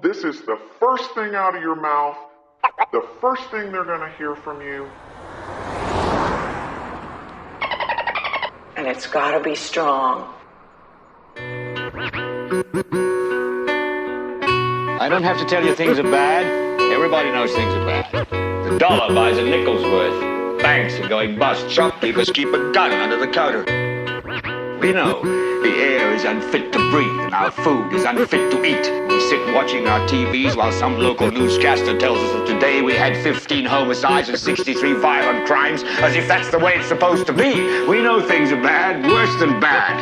This is the first thing out of your mouth, the first thing they're going to hear from you. And it's gotta be strong. I don't have to tell you things are bad. Everybody knows things are bad. The dollar buys a nickel's worth. Banks are going bust. Shopkeepers keep a gun under the counter. We know the air is unfit to breathe and our food is unfit to eat. We sit watching our TVs while some local newscaster tells us that today we had 15 homicides and 63 violent crimes, as if that's the way it's supposed to be. We know things are bad, worse than bad.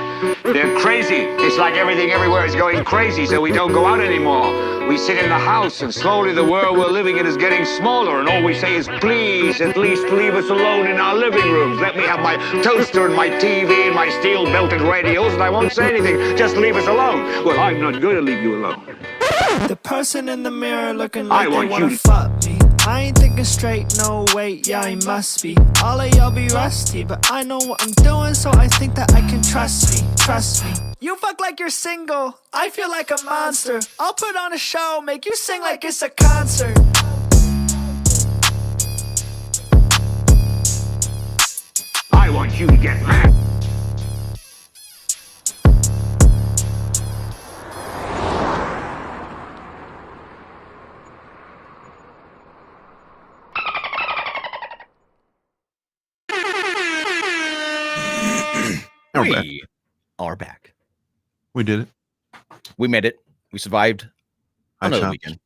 They're crazy. It's like everything everywhere is going crazy, so we don't go out anymore. We sit in the house, and slowly the world we're living in is getting smaller, and all we say is, please, at least leave us alone in our living rooms. Let me have my toaster and my TV and my steel-belted radios, and I won't say anything. Just leave us alone. Well, I'm not going to leave you alone. The person in the mirror looking like I they want wanna you. fuck me. I ain't thinking straight, no wait, yeah he must be. All of y'all be rusty, but I know what I'm doing, so I think that I can trust me, trust me. You fuck like you're single, I feel like a monster. I'll put on a show, make you sing like it's a concert. I want you to get mad. We are back. We did it. We made it. We survived Hi, another Chops. weekend.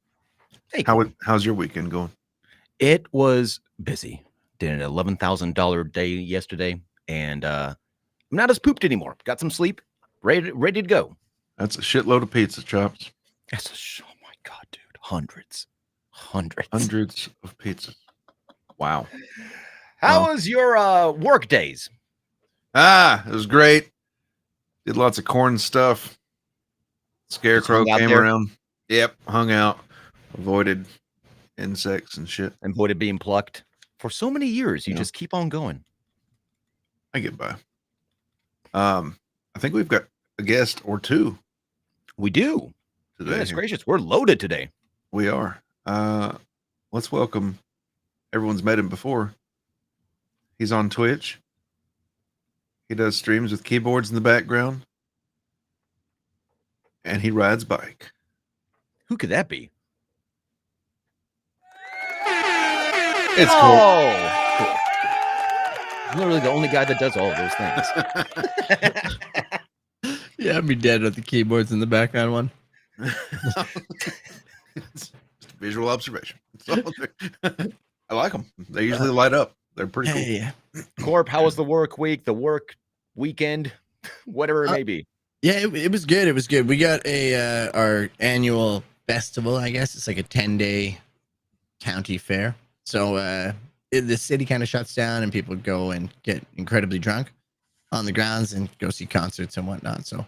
Hey, How's your weekend going? it was busy. Did an $11,000 day yesterday, and I'm not as pooped anymore. Got some sleep. Ready to go. That's a shitload of pizza, Chops. Oh my god, dude! Hundreds. Hundreds of pizzas. Wow. How was your work days? It was great. Did lots of corn stuff. Scarecrow Just hung out came there? around. Yep, hung out. Avoided insects and shit. And avoided being plucked for so many years. You Yeah. just keep on going. I get by. I think we've got a guest or two We do. today. Goodness here. gracious, we're loaded today. We are. Let's welcome. Everyone's met him before. He's on Twitch. He does streams with keyboards in the background. And he rides bike. Who could that be? It's cool. Oh, cool. Literally the only guy that does all of those things. Yeah, I'd be dead with the keyboards in the background one. It's just a visual observation. I like them. They usually light up. They're pretty cool. Yeah. Corp, how was the work week, the work weekend, whatever it may be? Yeah, it was good. It was good. We got our annual festival, I guess. It's like a 10-day county fair. So the city kind of shuts down and people go and get incredibly drunk on the grounds and go see concerts and whatnot. So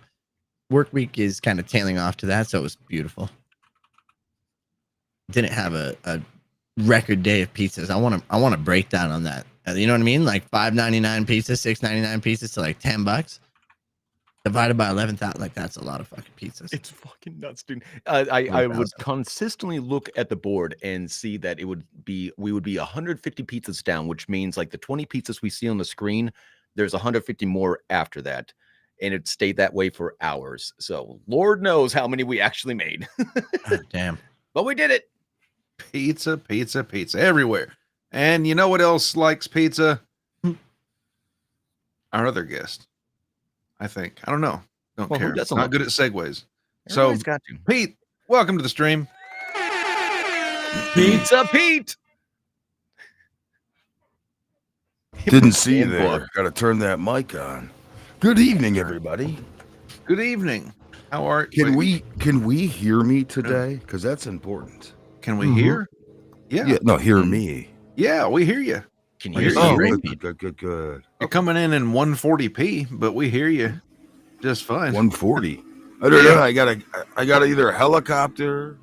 work week is kind of tailing off to that. So it was beautiful. Didn't have a record day of pizzas. I want a breakdown on that. You know what I mean? Like $5.99 pizzas, $6.99 pizzas to like $10 divided by 11,000. Like that's a lot of fucking pizzas. It's fucking nuts, dude. I would consistently look at the board and see that we would be 150 pizzas down, which means like the 20 pizzas we see on the screen, there's 150 more after that. And it stayed that way for hours. So Lord knows how many we actually made. God damn. But we did it. Pizza, pizza, pizza everywhere. And you know what else likes pizza? Our other guest. I think. I don't know. Don't Well, who care. doesn't Not like good at segues. So, Everybody's got to. Pete, welcome to the stream. Pizza Pete. Didn't see you Handbook. there. Got to turn that mic on. Good evening, everybody. Good evening. How are Can wait, we hear me today? Because that's important. Can we hear? Yeah. Yeah, no, hear me. Yeah, we hear you. Can We you hear hear you. me? Good. You're coming in 140p, but we hear you just fine. 140. I don't know. I got either a helicopter,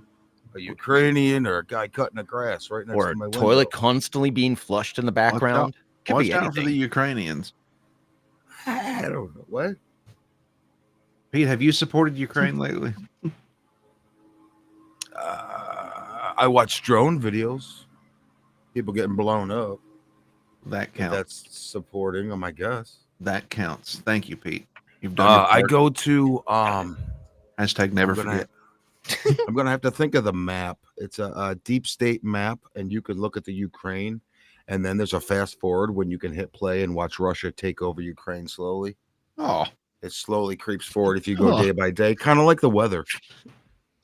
a Ukrainian, or a guy cutting the grass right next Or to my a toilet window. constantly being flushed in the Watch background. Could Watch be out for anything. the Ukrainians. I don't know what. Pete, have you supported Ukraine lately? I watch drone videos. People getting blown up. That If counts. that's supporting them, I guess. That counts. Thank you, Pete. You've done your I part. go to Hashtag never I'm gonna- forget. I'm gonna have to think of the map. It's a deep state map, and you can look at the Ukraine, and then there's a fast forward when you can hit play and watch Russia take over Ukraine slowly. Oh, It slowly creeps forward if you go Oh. day by day, kind of like the weather.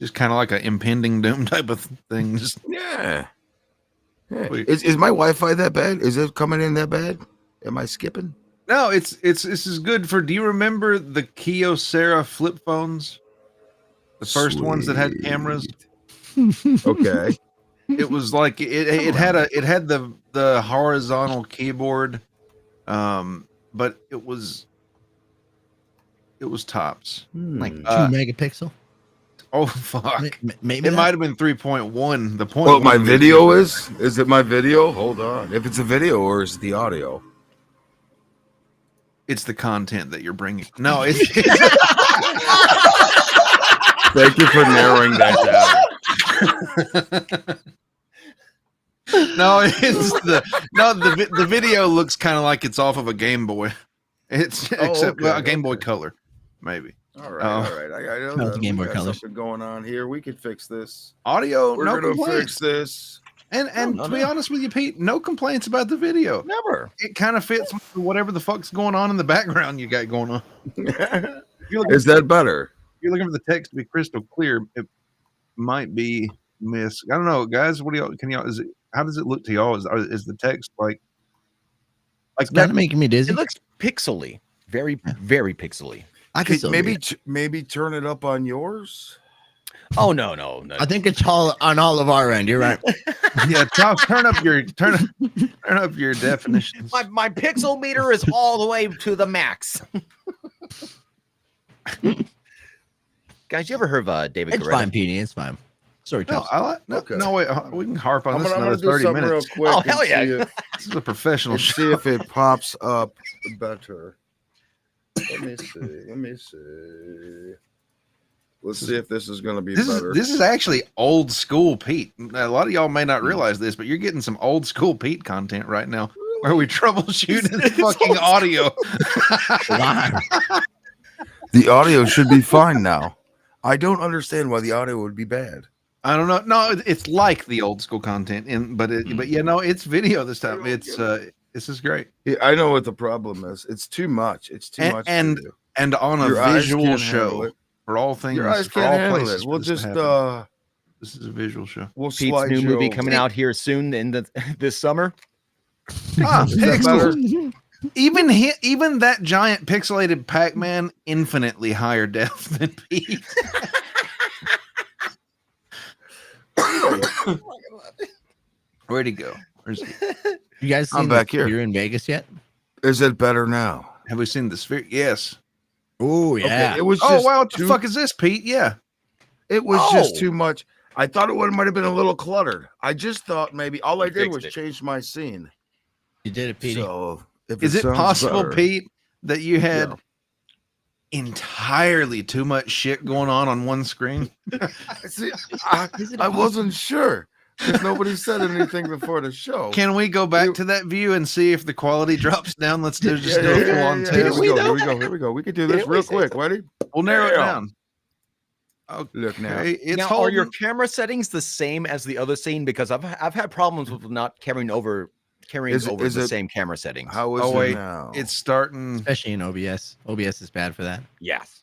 just kind of like an impending doom type of thing. Just Yeah. Wait. Is my Wi-Fi that bad? Is it coming in that bad? Am I skipping? no, it's this is good for. Do you remember the Kyocera flip phones? The first ones that had cameras. Sweet. Okay. It was like it had the horizontal keyboard, but it was tops. Like 2 Uh, megapixel. Oh fuck! Maybe It that? might have been 3.1. The point. Well, my video is it my video? Hold on. If it's a video or is it the audio? It's the content that you're bringing. No, it's Thank you for narrowing that down. no, it's the video looks kind of like it's off of a Game Boy. It's except okay, well, a Game Boy Color, maybe. All right, Oh. all right. I know That was that. Game We Boy got Colors. something going on here. We could fix this. Audio, We're no gonna complaints. fix this. And No, to be no. honest with you, Pete, no complaints about the video. Never. It kind of fits with whatever the fuck's going on in the background you got going on. If you're looking, Is that better? if you're looking for the text to be crystal clear, it might be miss. I don't know, guys. What do y'all? Can y'all? Is it? How does it look to y'all? Is the text like It's kind of making me dizzy. It looks pixely. Very, very pixely. I can Could still maybe read it. maybe turn it up on yours. Oh no. I think it's all on all of our end. You're right. yeah? Turn up your definitions. My pixel meter is all the way to the max. Guys, you ever heard of David It's Guetta? fine, Petey. It's fine. Sorry, No, I like no, Okay. no wait. We can harp on I'm this gonna another do 30 something minutes. real quick. Oh, and hell yeah. see if- This is a professional and show. see if it pops up better. Let me see. Let's see if this is going to be better. This is actually old school Pete. A lot of y'all may not realize this, but you're getting some old school Pete content right now, where we troubleshoot the fucking audio. Wow. The audio should be fine now. I don't understand why the audio would be bad. I don't know. No, it's like the old school content, but yeah, no, it's video this time. It's this is great, Yeah, I know what the problem is. It's too much. It's too much. and for you. and on a Your eyes visual can't handle show it. for all things. Your eyes for can't all handle places it. for We'll this to just happen. This is a visual show. we'll Pete's slide new you movie over. coming out here soon in this summer. Ah, Is that better? pixels. Even that giant pixelated Pac-Man, infinitely higher def than Pete. Where'd he go? Where's he? You guys I'm seen back the here. Sphere in Vegas yet? Is it better now? Have we seen the sphere? Yes. Oh Okay, yeah. it was Oh just wow, what the too, fuck is this, Pete? Yeah. It was just Oh. too much. I thought it might have been a little cluttered. I just thought maybe all I did fixed was it. change my scene. You did it, Petey. So if Is it sounds possible, better- Pete, that you had Yeah. entirely too much shit going on one screen? See, I wasn't sure because nobody said anything before the show. Can we go back to that view and see if the quality drops down? Let's do just do a full on Here test. we go. Here we go. We can do this Didn't we real say quick. so? Ready? We'll narrow it Yeah. down. Look now. Okay, it's now, are holding. your camera settings the same as the other scene? Because I've had problems with not carrying over Is the it- same camera settings. How is Oh, it wait. now? It's starting. Especially in OBS. OBS is bad for that. Yes.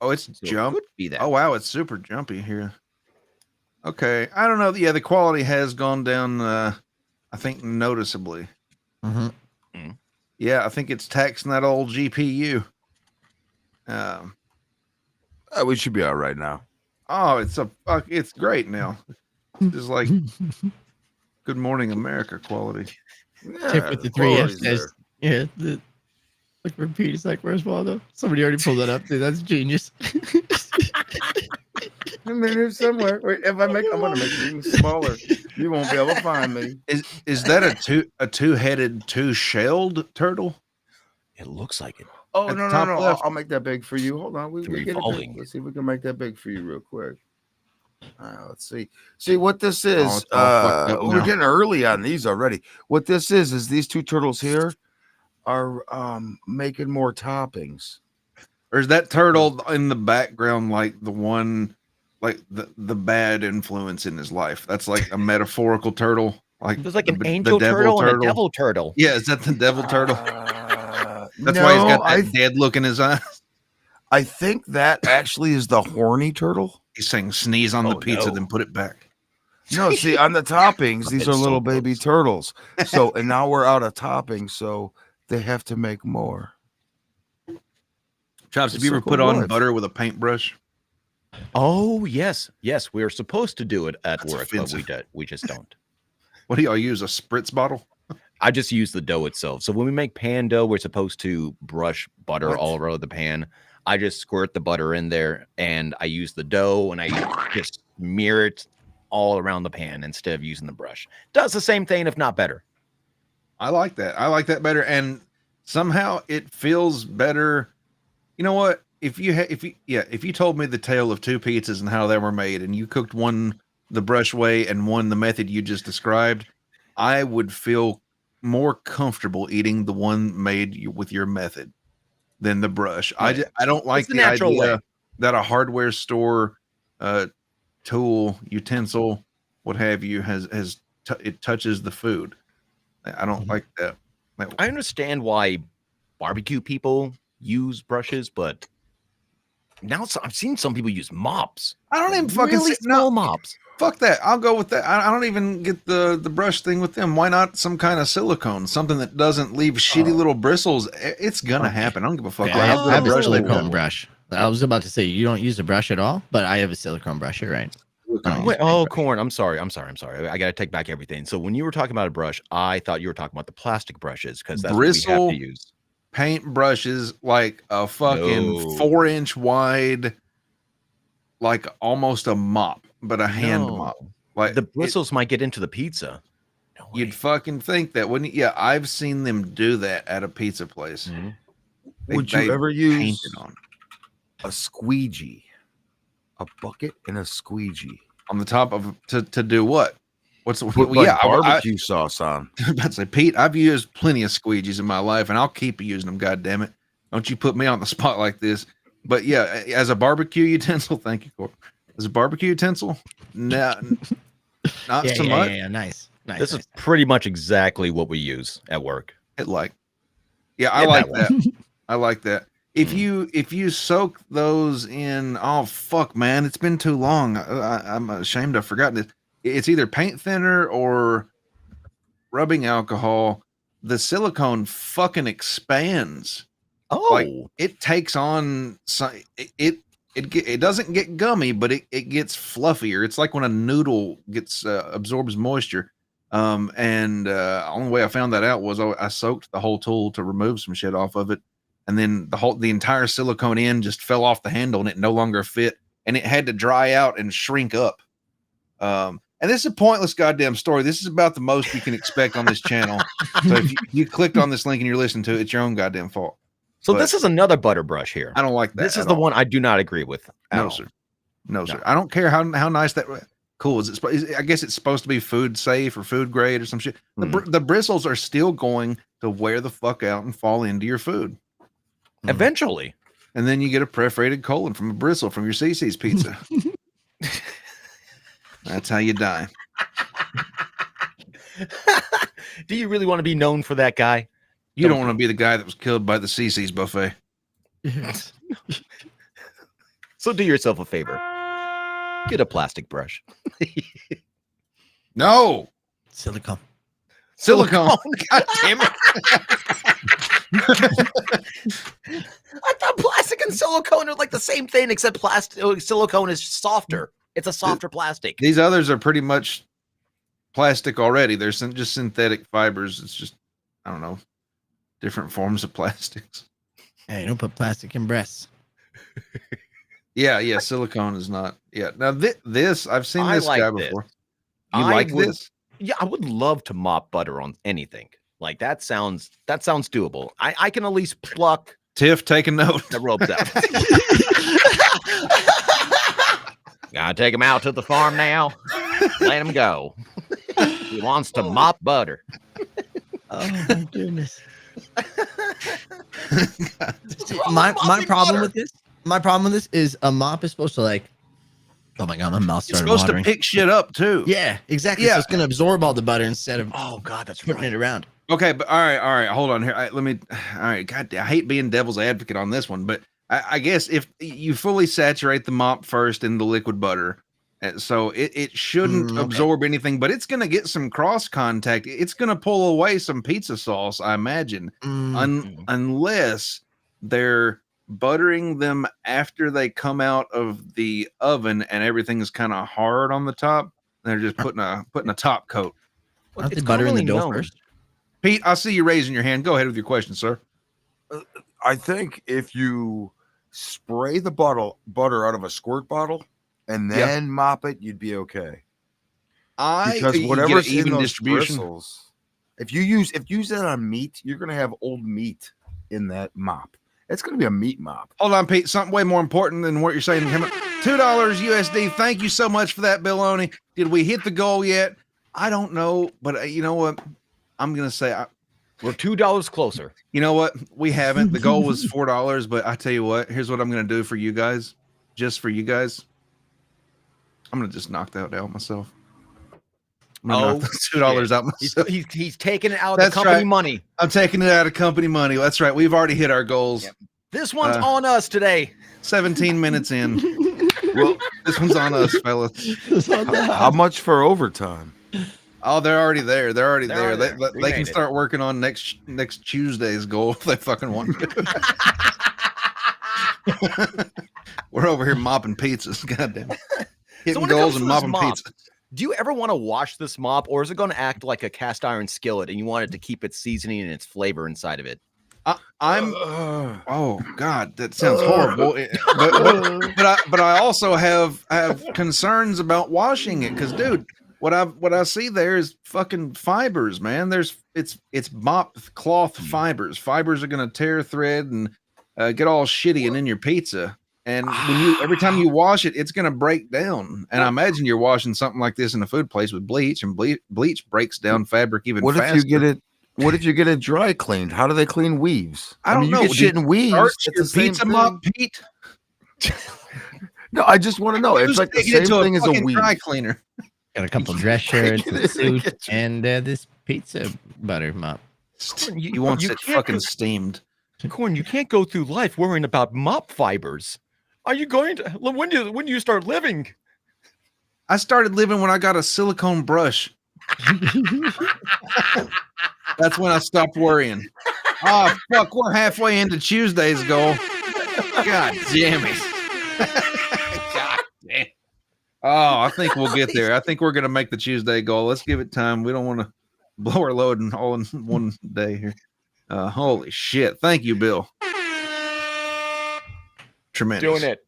Oh, it's So it jump. could be that. Oh wow, it's super jumpy here. Okay, I don't know. Yeah, the quality has gone down. I think noticeably. Mm-hmm. Yeah, I think it's taxing that old GPU. We should be all right now. Oh, it's great now. It's like Good Morning America quality. Yeah, Tip with the 3 F quality's says, there. yeah. Look for Pete. It's like, where's Waldo? Somebody already pulled that up, dude. That's genius. I'm in here somewhere. Wait, I'm gonna make it even smaller. You won't be able to find me. Is that a two-headed, two-shelled turtle? It looks like it. Oh At the no, top no. left. I'll make that big for you. Hold on. We get it Revolving. big. Let's see if we can make that big for you real quick. Let's see. See what this is. it's all fucked up We're now. getting early on these already. What this is these two turtles here are making more toppings. Or is that turtle in the background like the one, like the bad influence in his life? That's like a metaphorical turtle. Like There's like the- an the angel devil turtle and a devil turtle. Yeah, is that the devil turtle? That's no, why he's got that dead look in his eyes. I think that actually is the horny turtle. He's saying sneeze on the pizza, then put it back. No, see, on the toppings, these are It's so little baby gross. turtles. So, and now we're out of toppings, so they have to make more. Chops, have you ever Circle put on what? butter with a paintbrush? Oh yes, yes. We are supposed to do it at That's work, offensive. but we just don't. What do y'all use? A spritz bottle? I just use the dough itself. So when we make pan dough, we're supposed to brush butter What? all around the pan. I just squirt the butter in there, and I use the dough, and I just smear it all around the pan instead of using the brush. Does the same thing, if not better. I like that. I like that better, and somehow it feels better. You know what? If you told me the tale of two pizzas and how they were made, and you cooked one the brush way and one the method you just described, I would feel more comfortable eating the one made with your method than the brush. I don't like the the natural idea way. that a hardware store tool, utensil, what have you, it touches the food. I don't like that. I understand why barbecue people use brushes, but now I've seen some people use mops. I don't even fucking really say, small mops. Fuck that. I'll go with that. I don't even get the brush thing with them. Why not some kind of silicone? Something that doesn't leave shitty little bristles. It's gonna happen. I don't give a fuck. Yeah, I how have good a brush they silicone want. brush. I was about to say you don't use a brush at all, but I have a silicone brush. You're right. Wait, Corn, I'm sorry. I gotta take back everything. So when you were talking about a brush, I thought you were talking about the plastic brushes because that's what we Bristle have to use. paint brushes like a fucking No. 4-inch wide, like almost a mop, but a hand No. mop. Like The bristles might get into the pizza. No you'd way. fucking think that, wouldn't you? Yeah, I've seen them do that at a pizza place. Mhm. Would you ever use paint it on a squeegee? A bucket and a squeegee. the top of to do what? What's Put well, yeah, barbecue sauce on. I'd say, Pete, I've used plenty of squeegees in my life, and I'll keep using them. God damn it! Don't you put me on the spot like this? But yeah, as a barbecue utensil, thank you, Corp. As a barbecue utensil, no, not so much. Yeah, nice. This is pretty much exactly what we use at work. I like that that. I like that. If you soak those in, oh fuck, man, it's been too long. I'm ashamed I've forgotten it. It's either paint thinner or rubbing alcohol. The silicone fucking expands. Oh, Like it takes on some. It doesn't get gummy, but it gets fluffier. It's like when a noodle gets absorbs moisture. The only way I found that out was I soaked the whole tool to remove some shit off of it. And then the entire silicone end just fell off the handle and it no longer fit. And it had to dry out and shrink up. And this is a pointless goddamn story. This is about the most you can expect on this channel. So if you clicked on this link and you're listening to it, it's your own goddamn fault. so but- this is another butter brush here. I don't like that. This is at the all. one I do not agree with. at No, all. sir. No, sir. I don't care how nice that. Cool. I guess it's supposed to be food safe or food grade or some shit. The bristles are still going to wear the fuck out and fall into your food. Eventually. And then you get a perforated colon from a bristle from your CC's pizza. That's how you die. Do you really want to be known for that guy? You don't want to be the guy that was killed by the CC's buffet. So do yourself a favor. Get a plastic brush. No. silicone. Silicone. God damn it. I thought plastic and silicone are like the same thing, except silicone is softer. It's a softer plastic. These others are pretty much plastic already. They're just synthetic fibers. It's just, I don't know, different forms of plastics. Hey, don't put plastic in breasts. Yeah, silicone is not. Yeah, now this I've seen I this like guy this. before. You I like would- this? Yeah, I would love to mop butter on anything. Like that sounds doable. I can at least pluck Tiff, take a note. the ropes out. Gotta take him out to the farm now. Let him go. He wants to mop butter. Oh my goodness. my problem with this. My problem with this is a mop is supposed to like. Oh my god, my mouth It's started supposed watering. to pick shit up too. Yeah, exactly. Yeah. So it's gonna absorb all the butter instead of Oh God, that's putting it around. Okay, but all right. Hold on here. All right. God, I hate being devil's advocate on this one, but I guess if you fully saturate the mop first in the liquid butter, so it shouldn't absorb anything, but it's gonna get some cross contact. It's gonna pull away some pizza sauce, I imagine, unless they're buttering them after they come out of the oven and everything is kind of hard on the top. They're just putting a top coat. Aren't they buttering the dough first? Pete, I see you raising your hand. Go ahead with your question, sir. I think if you spray the butter out of a squirt bottle and then mop it, you'd be okay. Because whatever's in those bristles, if you use that on meat, you're gonna have old meat in that mop. It's gonna be a meat mop. Hold on, Pete. Something way more important than what you're saying. $2 USD. Thank you so much for that, Billoni. Did we hit the goal yet? I don't know, but you know what? I'm gonna say we're $2 closer. You know what? We haven't. The goal was $4, but I tell you what. Here's what I'm gonna do for you guys. Just for you guys, I'm gonna just knock that out myself. I'm gonna knock those $2 out myself. He's taking it out of the company money. I'm taking it out of company money. That's right. We've already hit our goals. Yep. This one's on us today. 17 minutes in. Well, this one's on us, fellas. How much for overtime? Oh, they're already there. They're already there. They can start working on next Tuesday's goal if they fucking want to. We're over here mopping pizzas. Goddamn. Hitting goals and mopping pizzas. Do you ever want to wash this mop, or is it going to act like a cast iron skillet and you want it to keep its seasoning and its flavor inside of it? Oh God, that sounds horrible. But I also have concerns about washing it because, dude, what I see there is fucking fibers, man. It's mop cloth fibers. Fibers are gonna tear thread and get all shitty and in your pizza. And when every time you wash it, it's gonna break down. And I imagine you're washing something like this in a food place with bleach, and bleach breaks down fabric even faster. What if you get it dry cleaned? How do they clean weaves? I don't know. You get shit in weaves. It's the pizza mop, Pete. No, I just want to know. It's like the same thing as a weave. Dry cleaner. Got a couple dress shirts, a suit, and this pizza butter mop. You want it fucking steamed. Corn, you can't go through life worrying about mop fibers. Are you going to? When do you start living? I started living when I got a silicone brush. That's when I stopped worrying. Oh fuck, we're halfway into Tuesday's goal. God damn it. God damn. Oh, I think we'll get there. I think we're gonna make the Tuesday goal. Let's give it time. We don't want to blow our load all in one day here. Holy shit. Thank you, Bill. Tremendous. Doing it.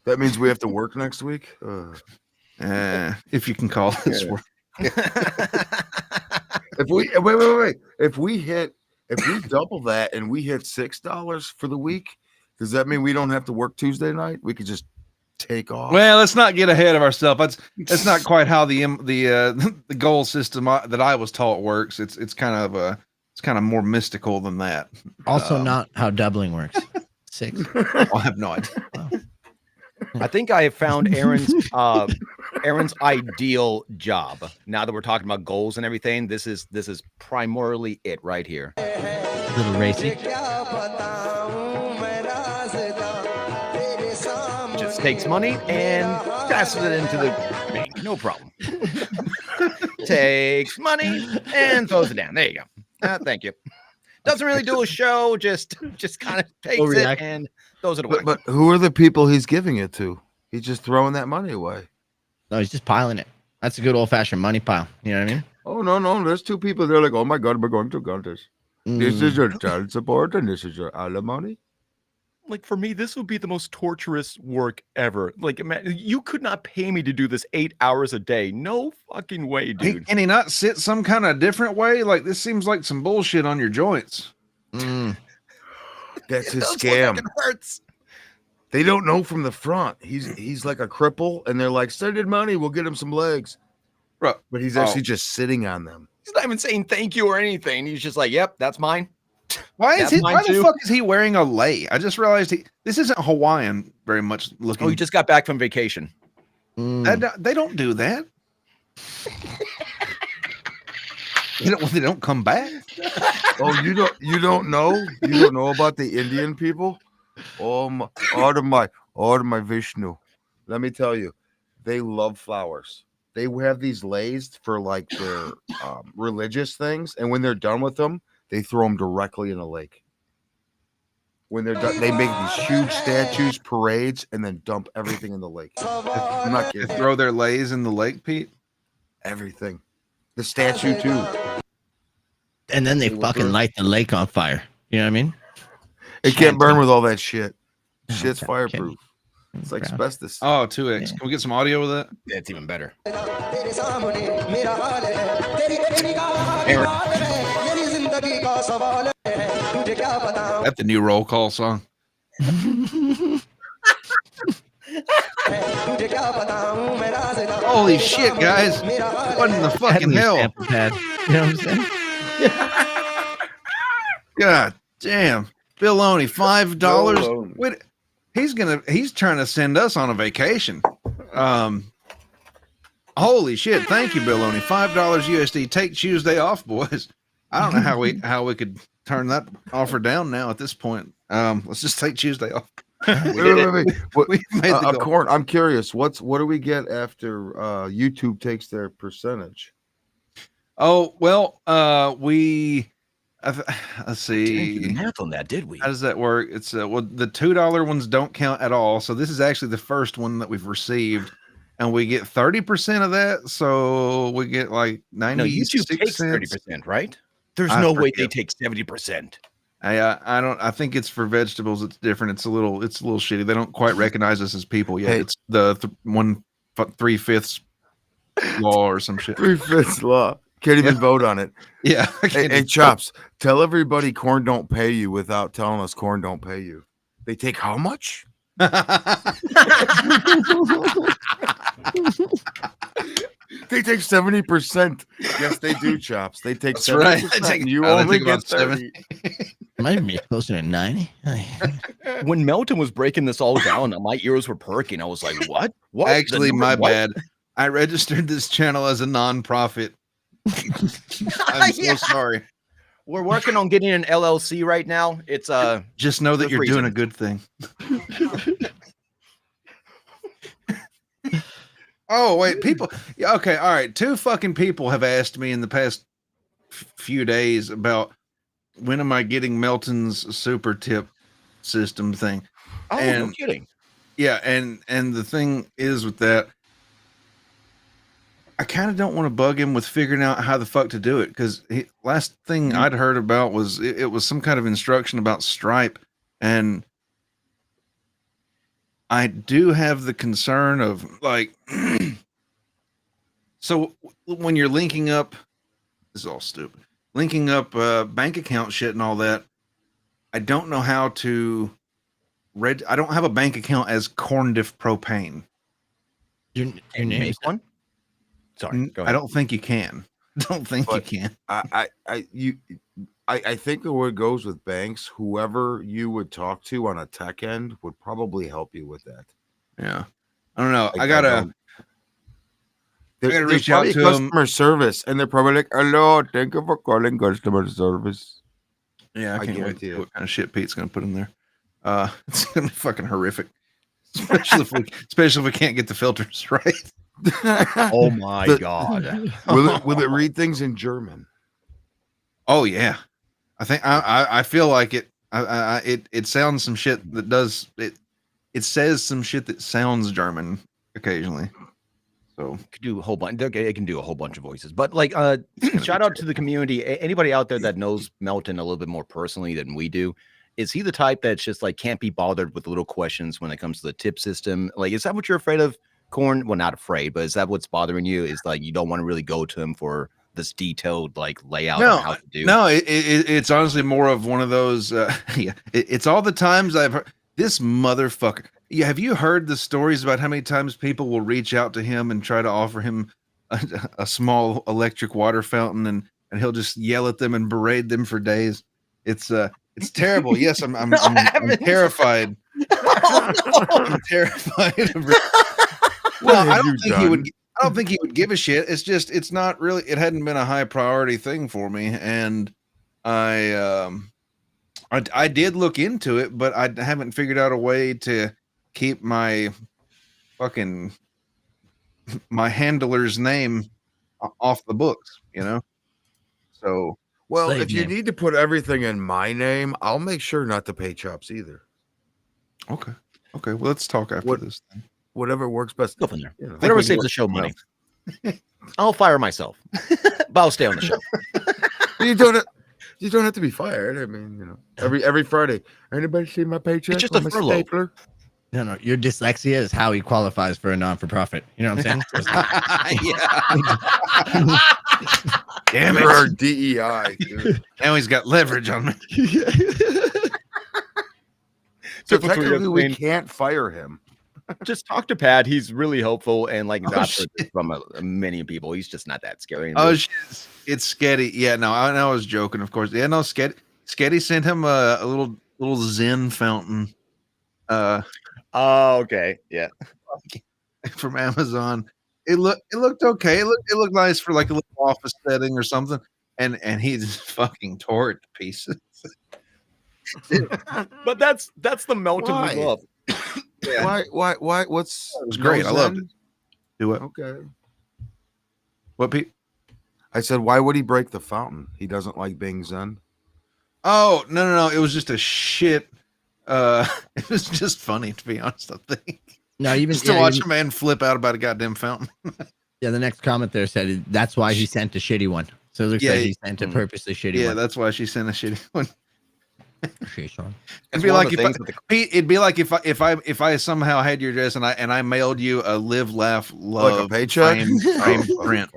That means we have to work next week. If you can call this work. If we if we double that and we hit $6 for the week, does that mean we don't have to work Tuesday night? We could just take off. Well, let's not get ahead of ourselves. That's not quite how the goal system that I was taught works. It's kind of more mystical than that. Also, not how doubling works. 6. I have no idea. I think I have found Aaron's ideal job. Now that we're talking about goals and everything, this is primarily it right here. Little racy. Just takes money and passes it into the bank. No problem. Takes money and throws it down. There you go. Thank you. Doesn't really do a show. Just kind of takes it and throws it away. But who are the people he's giving it to? He's just throwing that money away. No, he's just piling it. That's a good old-fashioned money pile. You know what I mean? Oh, no. There's two people. They're like, oh, my God, we're going to get this. This is your child support and this is your alimony. Like, for me, this would be the most torturous work ever. Like, you could not pay me to do this 8 hours a day. No fucking way, dude. Can he not sit some kind of different way? Like, this seems like some bullshit on your joints. That's his scam. It hurts. They don't know from the front. He's like a cripple, and they're like, send in money, we'll get him some legs. Bro, but he's actually just sitting on them. He's not even saying thank you or anything. He's just like, yep, that's mine. Why the fuck is he wearing a lei? I just realized this isn't Hawaiian very much looking. Oh, he just got back from vacation. They don't do that. They don't come back. Oh, you don't know? You don't know about the Indian people? Oh my Vishnu. Let me tell you, they love flowers. They have these leis for like their religious things, and when they're done with them, they throw them directly in a lake. When they're done, they make these huge statues, parades, and then dump everything in the lake. I'm not kidding. They throw their leis in the lake, Pete? Everything. The statue, too. And then they fucking light the lake on fire. You know what I mean? It can't burn with all that shit. Shit's fireproof. It's like asbestos. Oh, 2x. Can we get some audio with that? Yeah, it's even better. That's the new roll call song. Holy shit, guys. What in the fucking hell? You know what I'm saying? God damn. Bill Loney, $5. Wait, he's trying to send us on a vacation. Holy shit. Thank you, Bill Loney. $5 USD. Take Tuesday off, boys. I don't know how we could turn that offer down now at this point. Let's just take Tuesday off. Wait. Corn, I'm curious. What do we get after YouTube takes their percentage? Oh, well, let's see. Didn't do the math on that, did we? How does that work? It's well, the $2 ones don't count at all. So this is actually the first one that we've received, and we get 30% of that. So we get like 90. No, YouTube takes 30%, right? There's no way they take 70%. I think it's for vegetables. It's different. It's a little shitty. They don't quite recognize us as people yet. Hey, it's the 3/5 law or some shit. 3/5 law. Can't even vote on it. Yeah. Hey, Chops, tell everybody Corn don't pay you without telling us Corn don't pay you. They take how much? They take 70%. Yes, they do, Chops. They take 70%. Right. You only get 30. Might be closer to 90. When Melton was breaking this all down, my ears were perking. I was like, what? What? Actually, my bad. I registered this channel as a non-profit. I'm so sorry. We're working on getting an LLC right now. It's just know that you're doing a good thing. Oh, wait, people. Yeah, okay, all right. 2 fucking people have asked me in the past few days about when am I getting Melton's super tip system thing. Oh, no kidding. Yeah, and the thing is with that, I kind of don't want to bug him with figuring out how the fuck to do it, because last thing I'd heard about was it was some kind of instruction about Stripe, and I do have the concern of like, so when you're linking up, this is all stupid, linking up bank account shit and all that, I don't know how to I don't have a bank account as Corndiff Propane. Your name is one? Sorry, go ahead. I don't think you can. Don't think you can. I think the way it goes with banks, whoever you would talk to on a tech end would probably help you with that. Yeah. I don't know. I gotta reach out to customer service, and they're probably like, hello, thank you for calling customer service. Yeah, I can't wait to see what kind of shit Pete's gonna put in there. It's gonna be fucking horrific. Especially if we can't get the filters right. Oh my god. Will it read things in German? Oh yeah. I think I feel like it it sounds some shit that does it says some shit that sounds German occasionally. So it can do a whole bunch. It can do a whole bunch of voices. But like shout out to the community. Anybody out there that knows Melton a little bit more personally than we do, is he the type that's just like can't be bothered with little questions when it comes to the tip system? Like, is that what you're afraid of, Corn? Well, not afraid, but is that what's bothering you? Is like you don't want to really go to him for this detailed like layout on how to do? No, it's honestly more of one of those. Yeah, it's all the times I've heard this motherfucker. Yeah, have you heard the stories about how many times people will reach out to him and try to offer him a small electric water fountain, and he'll just yell at them and berate them for days? It's terrible. Yes, I'm terrified. I'm terrified. Well, I don't think he would give a shit. It's just it's not really. It hadn't been a high priority thing for me, and I did look into it, but I haven't figured out a way to keep my handler's name off the books, you know? So, well, if you need to put everything in my name, I'll make sure not to pay Chops either. Okay. Well, let's talk after this then. Whatever works best. Go from there. Whatever saves the show money. I'll fire myself, but I'll stay on the show. You don't have to be fired. I mean, you know, every Friday. Anybody see my paycheck? It's just a furlough. Stapler? No, your dyslexia is how he qualifies for a non-for-profit. You know what I'm saying? Yeah. Damn it. Or DEI. Dude. Now he's got leverage on me. So technically, we can't fire him. Just talk to Pat. He's really hopeful and like from many people. He's just not that scary anymore. Oh, it's Sketty. Yeah, no, I was joking, of course. Yeah, no, Sketty sent him a little Zen fountain. Oh, okay, yeah, from Amazon. It looked okay. It looked nice for like a little office setting or something. And he just fucking tore it to pieces. But that's the melting we love. Yeah. Why? What's it was great. I loved it. Do it. Okay. What, Pete? I said, why would he break the fountain? He doesn't like being Zen. Oh, no. It was just a shit. It was just funny, to be honest, I think. No, even just to watch a man flip out about a goddamn fountain. Yeah, the next comment there said that's why he sent a shitty one. So it looks like he sent a purposely shitty one. Yeah, that's why she sent a shitty one. It'd be like if I somehow had your address and I mailed you a live, laugh, love like a paycheck print.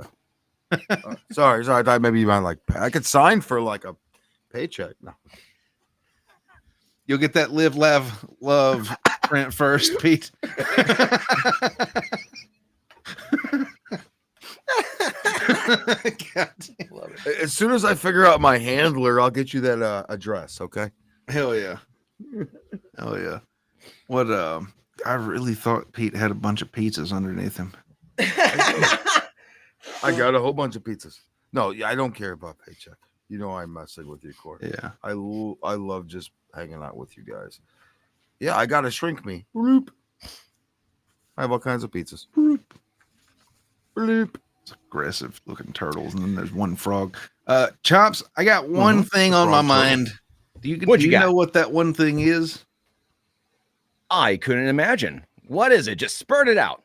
Sorry, I thought maybe you might like I could sign for like a paycheck. No. You'll get that live, laugh, love print first, Pete. God, love it. As soon as I figure out my handler, I'll get you that address. Okay. Hell yeah. What? I really thought Pete had a bunch of pizzas underneath him. I got a whole bunch of pizzas. No, I don't care about paycheck. You know I'm messing with you, Court. Yeah. I love just hanging out with you guys. Yeah, I gotta shrink me. Bloop. I have all kinds of pizzas. Bloop. Bloop. It's aggressive looking turtles, and then there's one frog. Chops, I got one thing on my mind. Do you know what that one thing is? I couldn't imagine. What is it? Just spurt it out.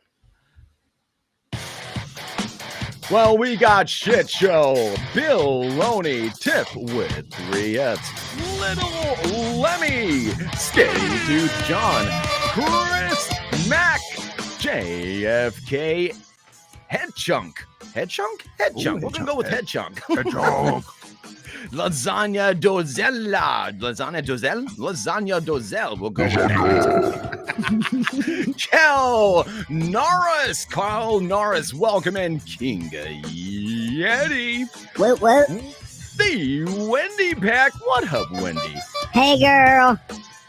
Well, we got Shit Show, Bill Loney, Tiff with 3 F's, Little Lemmy, Sketty Tooth John, Chris Mack, JFK, Head Chunk. Head Chunk? Head Chunk. We're going to go with Head Chunk. Head Chunk. Lasagna Dozella. Lasagna Dozelle. We'll go with that. Carl Norris. Welcome in. King Yeti. What? The Wendy Pack. What up, Wendy? Hey, girl.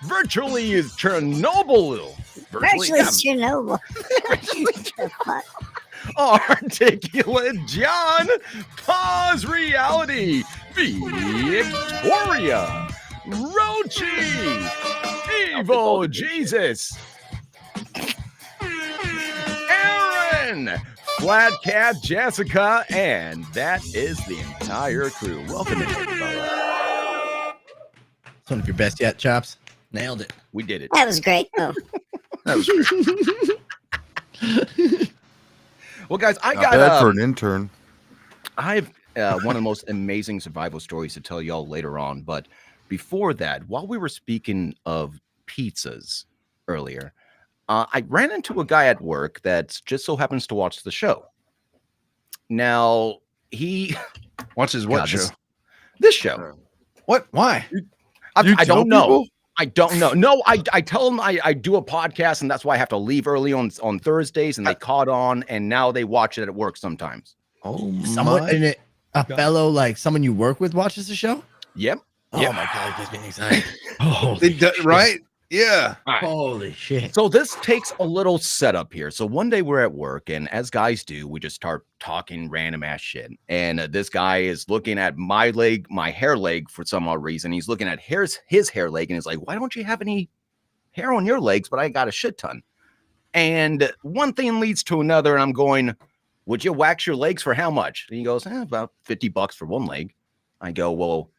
Virtually is Chernobyl. Virtually is Chernobyl. Articulate John, Pause Reality, Victoria, Rochi, Evo Jesus, Aaron, Flat Cat Jessica, and that is the entire crew. Welcome in, everybody. It's one of your best yet, Chops. Nailed it. We did it. That was great. Oh. That was great. Well, guys, I got bad for an intern. I have one of the most amazing survival stories to tell y'all later on. But before that, while we were speaking of pizzas earlier, I ran into a guy at work that just so happens to watch the show. Now, he watches what show? This show. What? Why? I don't know. I don't know. No, I tell them I do a podcast, and that's why I have to leave early on Thursdays, and they caught on, and now they watch it at work sometimes. Oh, someone in it, a fellow like someone you work with watches the show. Yep. Oh yep. my god, it gets me excited. Oh, right? Yeah. Right. Holy shit. So this takes a little setup here. So one day we're at work, and as guys do, we just start talking random ass shit. And this guy is looking at my leg, my hair leg, for some odd reason. He's looking at his hair leg, and he's like, "Why don't you have any hair on your legs?" But I got a shit ton. And one thing leads to another, and I'm going, "Would you wax your legs for how much?" And he goes, "About $50 for one leg." I go, "Well,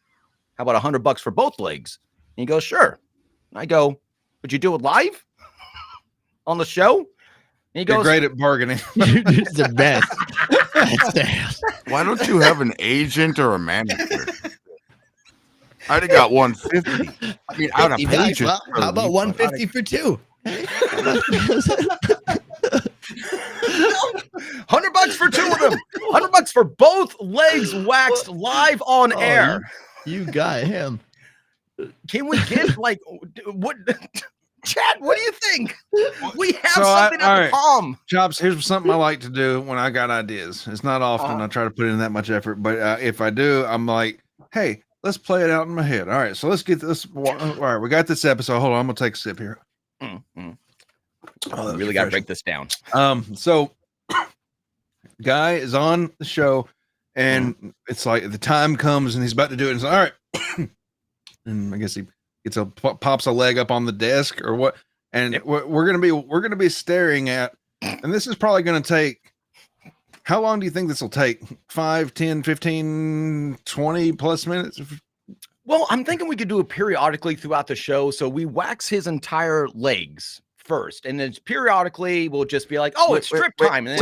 how about $100 for both legs?" And he goes, "Sure." And I go, "Would you do it live on the show?" And he goes, "You're great at bargaining." You're the best. Why don't you have an agent or a manager? I'd have got 150. I mean, I'd have paid you. Well, how about 150 for two? $100 for two of them. $100 for both legs waxed live on air. You got him. Can we get like what? Chad, what do you think? We have something at the palm. Chops, here's something I like to do when I got ideas. It's not often I try to put in that much effort, but if I do, I'm like, hey, let's play it out in my head. All right, so let's get this. All right, we got this episode. Hold on, I'm gonna take a sip here. Oh, really got to break this down. So guy is on the show, and it's like the time comes, and he's about to do it. And it's like, all right. And I guess he gets pops a leg up on the desk or what, and we're gonna be staring at, and this is probably gonna take, how long do you think this will take? 5, 10, 15, 20 plus minutes? Well, I'm thinking we could do it periodically throughout the show. So we wax his entire legs first, and then periodically we'll just be like, "Oh, it's strip time." And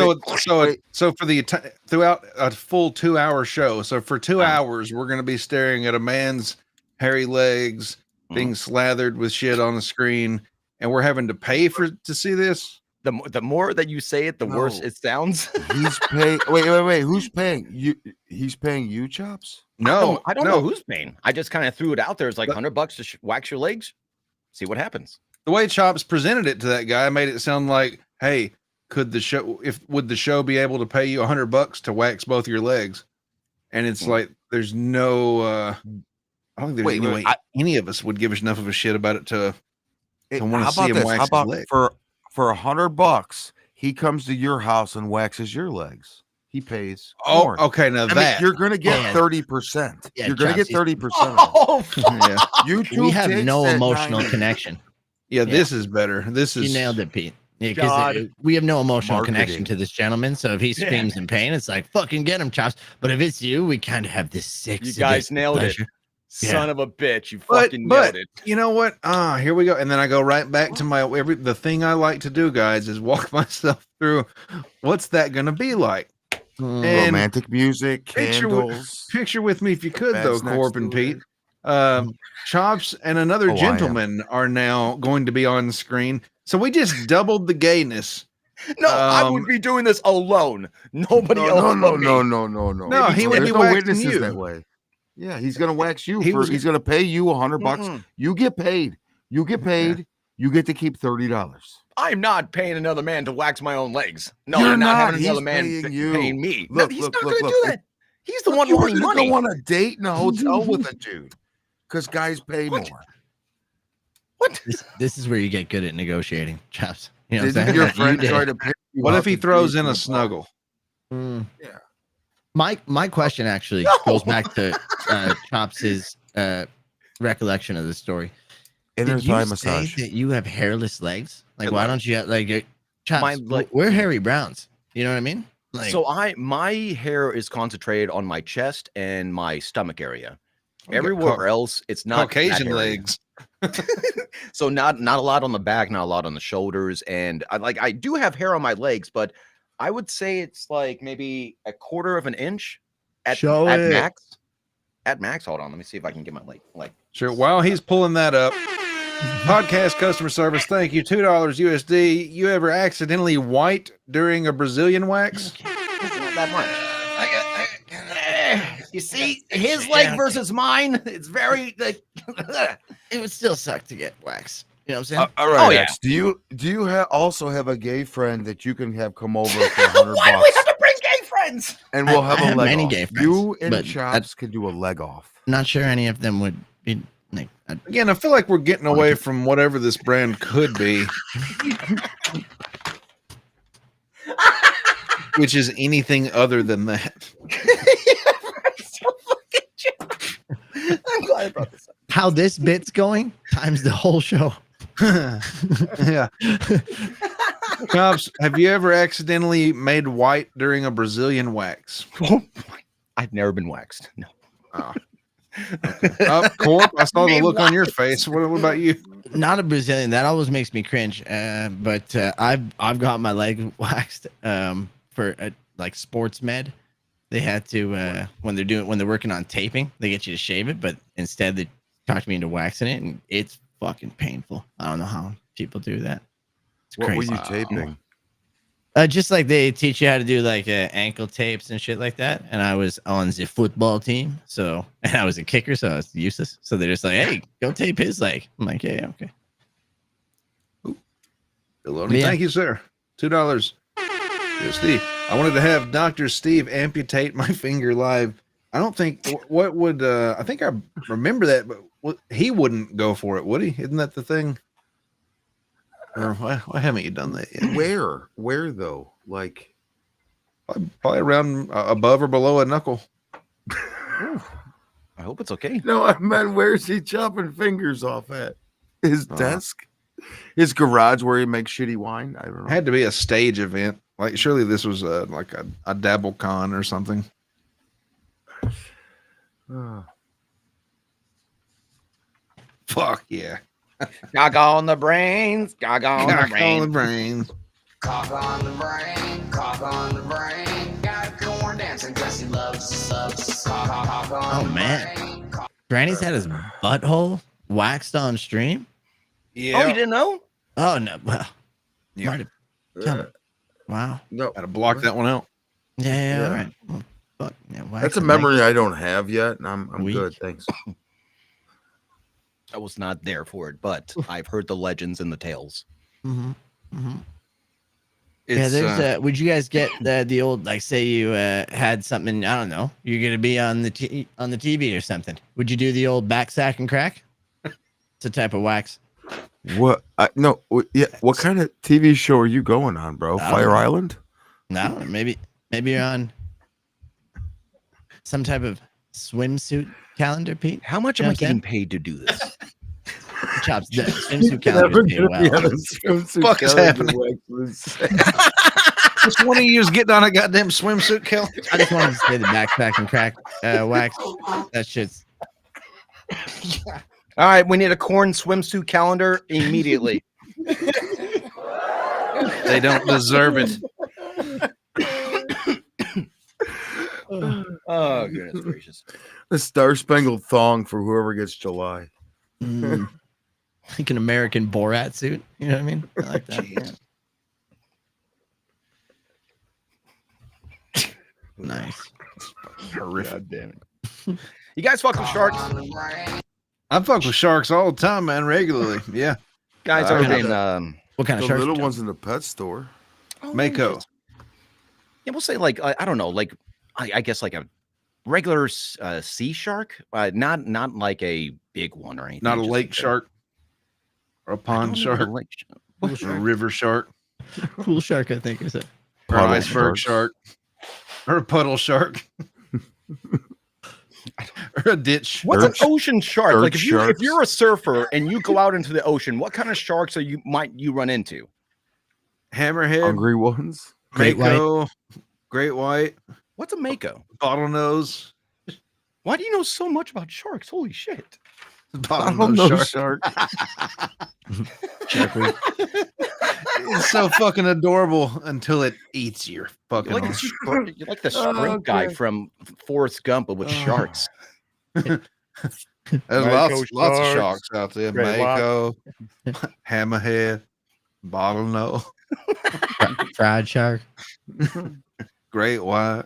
so for the throughout a full 2-hour show, so for 2 hours we're gonna be staring at a man's hairy legs being slathered with shit on the screen, and we're having to pay to see this. The more that you say it, the worse it sounds. He's paying. Wait. Who's paying you? He's paying you, Chops? No, I don't know who's paying. I just kind of threw it out there. It's like $100 to wax your legs. See what happens. The way Chops presented it to that guy made it sound like, hey, would the show be able to pay you $100 to wax both your legs? And it's like, there's no. I don't think there's any way any of us would give us enough of a shit about it to want to see him wax his leg. For $100, he comes to your house and waxes your legs. He pays. More. Okay. Now you're going to get 30%. Yeah, you're going to get 30%. Oh, yeah. We have no emotional connection. Yeah, this is better. You nailed it, Pete. Yeah, because we have no emotional connection to this gentleman. So if he screams in pain, it's like, fucking get him, Chops. But if it's you, we kind of have this sick. You guys nailed pleasure. It. Son of a bitch, you fucking nailed it. You know what? Here we go. And then I go right back to the thing I like to do, guys, is walk myself through what's that gonna be like. Romantic music, candles. Picture with me if you could, though, Corp and Pete. Chops and another gentleman are now going to be on the screen. So we just doubled the gayness. No, I would be doing this alone. Nobody else. No, he would be waxing you that way. Yeah, he's gonna wax you. He's gonna pay you $100. You get paid. You get paid. You get to keep $30. I'm not paying another man to wax my own legs. No, you're I'm not having he's another man paying me. Look, he's not gonna do that. He's the one wanting money. Go on a date in a hotel with a dude because guys pay more. What? This is where you get good at negotiating, Chops. You know Didn't your friend try to pay you what if he throws in a snuggle? Yeah. My question actually goes back to Chops' recollection of the story. Did you say that you have hairless legs? Like, why don't you have like Chops? We're Harry Browns. You know what I mean? Like, so my hair is concentrated on my chest and my stomach area. Everywhere else, it's not Caucasian legs. So not a lot on the back, not a lot on the shoulders, and I do have hair on my legs, but I would say it's like maybe a quarter of an inch at max. At max, hold on, let me see if I can get my leg. Sure. While he's pulling that up, podcast customer service, thank you, $2 USD. You ever accidentally white during a Brazilian wax? Not that much. You see, his leg versus mine, it's very like it would still suck to get wax. You know what I'm saying? All right, Oh, yeah. X, do you also have a gay friend that you can have come over for $100? Why do we have to bring gay friends? And we'll have I a have leg many off. gay friends, You and but Chops could do a leg off. Not sure any of them would be like. Again, I feel like we're getting away from whatever this brand could be, which is anything other than that. I'm glad I brought this up. How this bit's going times the whole show. Yeah. Cops, have you ever accidentally made white during a Brazilian wax? I've never been waxed. No. Corp, I saw the look on your face. What about you? Not a Brazilian. That always makes me cringe. But I've got my leg waxed for like sports med. They had to when they're working on taping, they get you to shave it, but instead they talked me into waxing it, and it's fucking painful. I don't know how people do that. It's What crazy. were you taping? Just like they teach you how to do like ankle tapes and shit like that. And I was on the football team, and I was a kicker, so I was useless. So they're just like, "Hey, go tape his leg." I'm like, "Yeah, okay." Hello, thank you, sir. $2. Dear Steve, I wanted to have Dr. Steve amputate my finger live. I don't think what would I think I remember that, but he wouldn't go for it, would he? Isn't that the thing? Or why haven't you done that yet? Where though? Like probably around above or below a knuckle. I hope it's okay. No, I meant where's he chopping fingers off at? His desk? His garage where he makes shitty wine? I don't know. Had to be a stage event. Like surely this was like a dabble con or something. Fuck yeah. Gog on the brains. Gog on the Cock on brains. the brains. Cock on the brain, cock on the brain. Got corn dancing cause he loves the subs. Cock on Oh the man, brain. Granny's had his butthole waxed on stream. Yeah. Oh, you didn't know? Oh no, well, Yeah. Marty, tell me. Wow. No, Gotta block that one out. Yeah. All right. Well, fuck. Yeah, that's a memory I don't have yet, and I'm Weak. good. Thanks. I was not there for it, but I've heard the legends and the tales. Mm-hmm. Mm-hmm. It's, there's would you guys get the old, like, say you had something, I don't know, you're gonna be on the TV or something, would you do the old back sack and crack? It's a type of wax. What? No. Yeah. What kind of TV show are you going on, bro? I don't Fire know. Island? No, maybe you're on some type of swimsuit calendar, Pete. How much You am know I what I'm getting paid to do this? Chops, the swimsuit calendar pay well. Fuck is happening? Which one of you is getting on a goddamn swimsuit kill? I just wanted to say the backpack and crack wax. That shit's All right, we need a corn swimsuit calendar immediately. They don't deserve it. Oh, goodness gracious. The Star Spangled Thong for whoever gets July. like an American Borat suit. You know what I mean? I like that. Yeah. Nice. Horrific. God damn it. You guys fuck with sharks? I fuck with sharks all the time, man, regularly. Yeah. Guys, I ever know. been What kind The of sharks? little ones in the pet store. Mako. Yeah, we'll say like I don't know, like I guess like a regular sea shark, not like a big one or anything. Not a just lake like shark or a pond I don't know what shark a lake shark- or a river shark Cool shark, I think, is it? or an Puddle iceberg sharks. shark or a puddle shark or a ditch. What's an Search- ocean shark? Like search if sharks. you're a surfer and you go out into the ocean, what kind of sharks might you run into? Hammerhead, Hungry ones. Great Mako, great white, What's a mako? bottlenose, Why do you know so much about sharks? Holy shit! bottlenose shark. Shark week. It's so fucking adorable until it eats your fucking You're like, arm. you're like the sprint guy from Forrest Gump, but with sharks. There's Mako lots of sharks, sharks out there. great Mako, hammerhead, bottlenose, Fried shark. great white,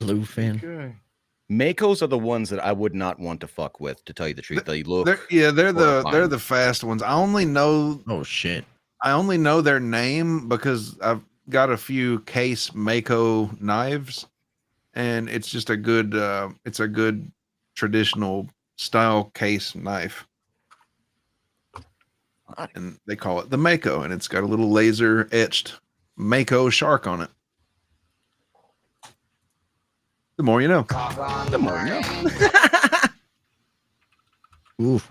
Bluefin. Makos are the ones that I would not want to fuck with, to tell you the truth. They look they're horrifying. the fast ones. I only know their name because I've got a few case Mako knives, and it's just a good traditional style case knife. And they call it the Mako, and it's got a little laser etched Mako shark on it. The more you know. The more you know. Ooh.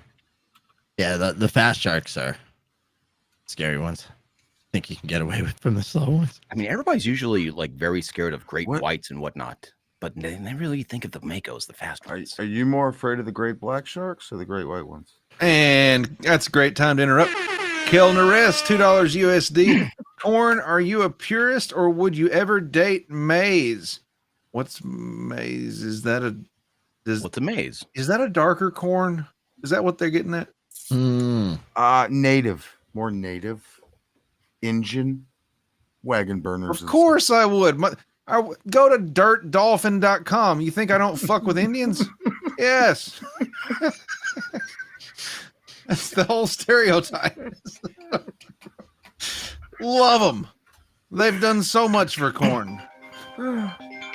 Yeah, the fast sharks are scary ones. I think you can get away with from the slow ones. I mean, everybody's usually like very scared of great whites and whatnot, but they never really think of the Makos, the fast ones. Are you more afraid of the great black sharks or the great white ones? And that's a great time to interrupt. Kel Nares, $2 USD. Corn, are you a purist or would you ever date maize? What's maize? Is that what's a maize? Is that a darker corn? Is that what they're getting at? Native, more native. Engine, wagon burners. Of course I would. Go to dirtdolphin.com. You think I don't fuck with Indians? Yes. That's the whole stereotype. Love them. They've done so much for corn.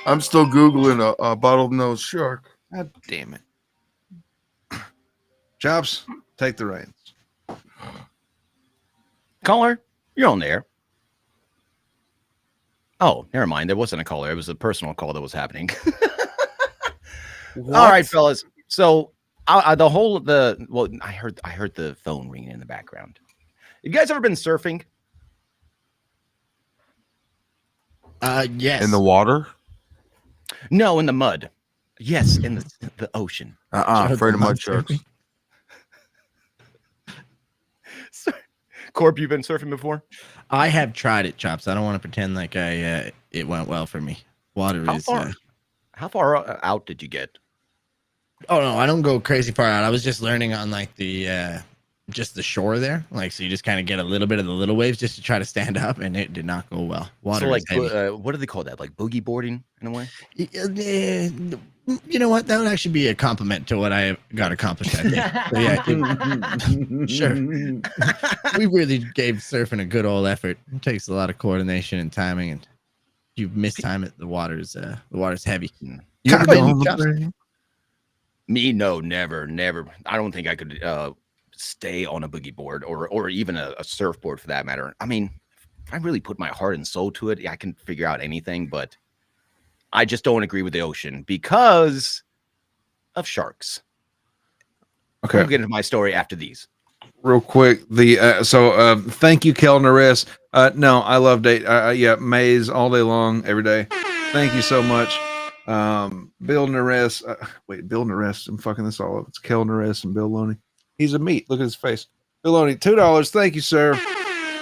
I'm still Googling a bottlenose shark. God damn it. Chops, take the reins. Caller, you're on there. Oh, never mind. There wasn't a caller. It was a personal call that was happening. All right, fellas. So I heard the phone ringing in the background. Have you guys ever been surfing? Yes. In the water? No, in the mud. Yes, in the ocean. Afraid of mud sharks. Corp, you've been surfing before? I have tried it, Chops. I don't want to pretend like it went well for me. Water is. How far out did you get? Oh no, I don't go crazy far out. I was just learning on like the just the shore there. Like, so you just kind of get a little bit of the little waves just to try to stand up, and it did not go well. Water so like, is heavy. what do they call that? Like boogie boarding in a way? You know what? That would actually be a compliment to what I got accomplished. I think. So, sure. We really gave surfing a good old effort. It takes a lot of coordination and timing, and if you mistime it, the water's heavy. You Me, no, never. I don't think I could stay on a boogie board or even a surfboard for that matter. I mean, if I really put my heart and soul to it, I can figure out anything, but I just don't agree with the ocean because of sharks. Okay. I'll get into my story after these. Real quick, thank you, Kel Nares. No, I love date. Yeah, maize all day long, every day. Thank you so much. Bill Nares. Bill Nares. I'm fucking this all up. It's Kel Nares and Bill Loney. He's a meat. Look at his face. Bill Loney, $2. Thank you, sir.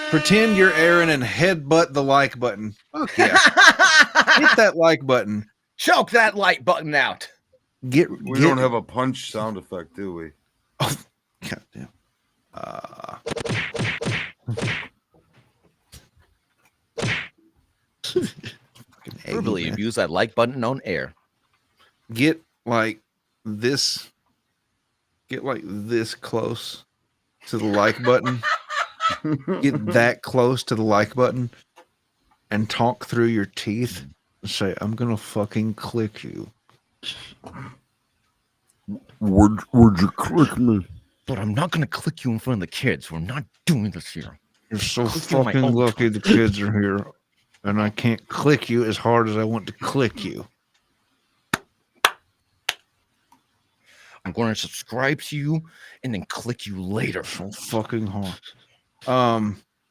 Pretend you're Aaron and headbutt the like button. Fuck yeah. Hit that like button. Choke that like button out. We don't have a punch sound effect, do we? Oh, goddamn. Verbally abuse that like button on air. Get like this close to the like button. Get that close to the like button and talk through your teeth and say, I'm gonna fucking click you. Would you click me? But I'm not gonna click you in front of the kids. We're not doing this here. You're so fucking lucky the kids are here, and I can't click you as hard as I want to click you. I'm going to subscribe to you and then click you later. So fucking hard.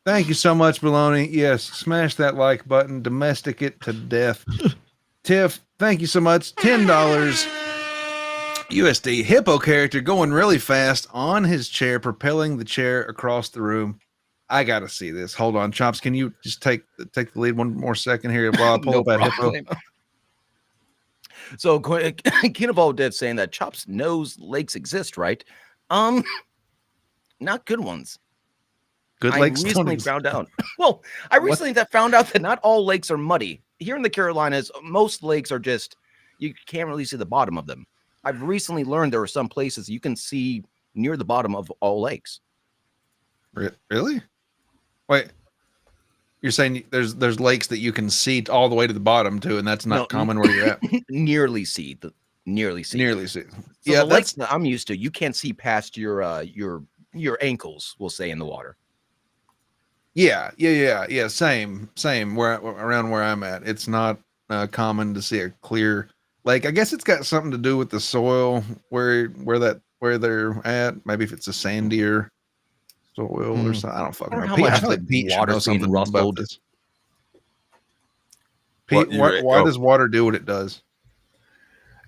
Thank you so much, Baloney. Yes, smash that like button, domestic it to death. Tiff, thank you so much. $10 USD. Hippo character going really fast on his chair, propelling the chair across the room. I gotta see this. Hold on, Chops. Can you just take the lead one more second here while I pull up that hippo? So, King of All Dead saying that Chops knows lakes exist, right? Not good ones. Good lakes. I recently found out. Well, I recently found out that not all lakes are muddy. Here in the Carolinas, most lakes are just, you can't really see the bottom of them. I've recently learned there are some places you can see near the bottom of all lakes. Really? Wait, you're saying there's lakes that you can see all the way to the bottom too, and that's not common where you're at. Nearly see. Nearly see. So yeah, the lakes that I'm used to, you can't see past your ankles, we'll say, in the water. Yeah. Same. Around where I'm at, it's not common to see a clear lake. I guess it's got something to do with the soil where they're at. Maybe if it's a sandier soil or something. I don't fucking know. How much like Pete should know water's being something about rustled. this. Pete, why does water do what it does?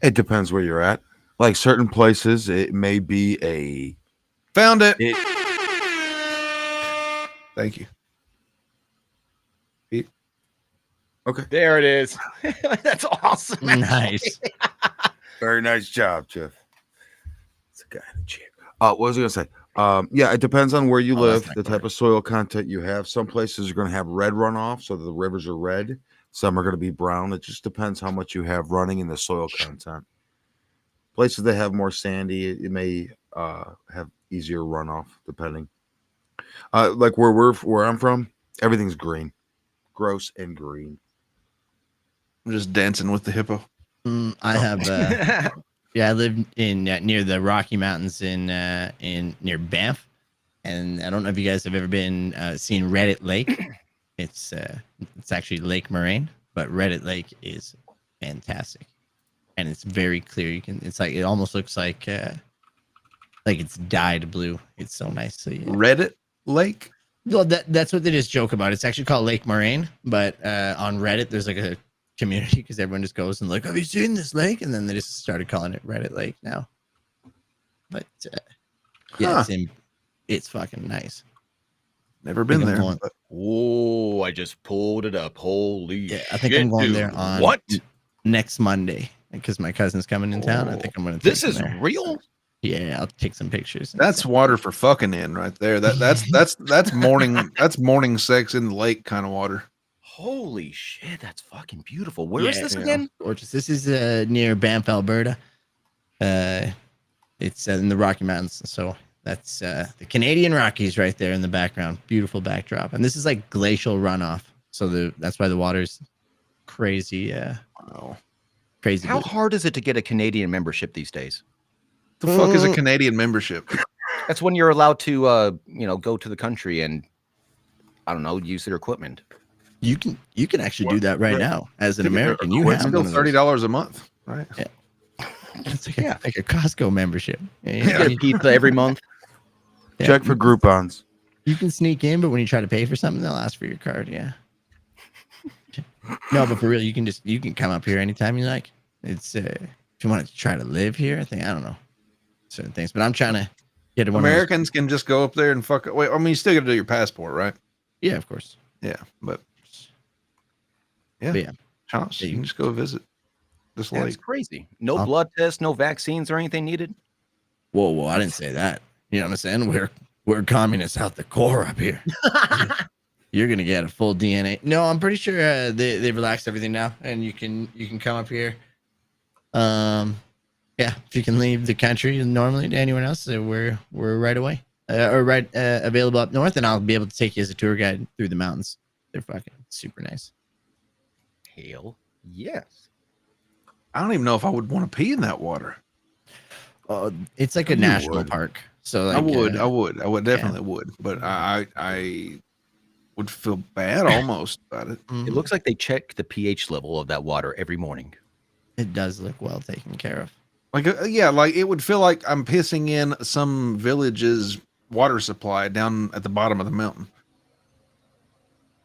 It depends where you're at. Like certain places, it may be a. Found it. Thank you, Pete. Okay, there it is. That's awesome. Nice. Very nice job, Jeff. It's a guy in a chair. What was I gonna say? Yeah, it depends on where you live, the type of soil content you have. Some places are going to have red runoff, so the rivers are red. Some are going to be brown. It just depends how much you have running in the soil content. Places that have more sandy, it may have easier runoff, depending. Like where I'm from, everything's green, gross and green. I'm just dancing with the hippo. I have. Yeah, I live in near the Rocky Mountains in near Banff, and I don't know if you guys have ever been seen Reddit Lake. It's actually Lake Moraine, but Reddit Lake is fantastic, and it's very clear. It's like it almost looks like it's dyed blue. It's so nice. So, yeah. Reddit Lake. Well, that's what they just joke about. It's actually called Lake Moraine, but on Reddit there's like a community because everyone just goes and like, have you seen this lake? And then they just started calling it Reddit Lake now. But it's fucking nice. Never been there. Oh, I just pulled it up. Holy shit. I think I'm going there on next Monday because my cousin's coming in town. I think I'm going to. This is real. Yeah, I'll take some pictures. That's water for fucking in right there. That's morning sex in the lake kind of water. Holy shit, that's fucking beautiful. Where is this again? Gorgeous. This is near Banff, Alberta. It's in the Rocky Mountains. So that's the Canadian Rockies right there in the background. Beautiful backdrop. And this is like glacial runoff. So that's why the water's crazy. Crazy. How hard is it to get a Canadian membership these days? The fuck is a Canadian membership? That's when you're allowed to go to the country and I don't know, use their equipment. You can actually do that right now as an American. You have still $30 a month, right? Yeah. It's like a Costco membership. You get pizza every month. Yeah. Check for Groupons. You can sneak in, but when you try to pay for something, they'll ask for your card. Yeah. No, but for real, you can come up here anytime you like. It's if you want to try to live here, I don't know certain things, but I'm trying to get one. Americans can just go up there and fuck it. Wait, I mean, you still got to do your passport, right? Yeah, of course. Yeah, but chance, you can just go visit this lake. That's crazy. No blood tests, no vaccines or anything needed. Whoa! I didn't say that. You know what I'm saying? We're communists out the core up here. You're gonna get a full DNA. No, I'm pretty sure they've relaxed everything now, and you can come up here. If you can leave the country normally to anyone else, we're right away available up north, and I'll be able to take you as a tour guide through the mountains. They're fucking super nice. Hell yes. I don't even know if I would want to pee in that water. It's like a national park. So like, I would definitely would, but I would feel bad almost about it. It looks like they check the pH level of that water every morning. It does look well taken care of. Like like it would feel like I'm pissing in some village's water supply down at the bottom of the mountain.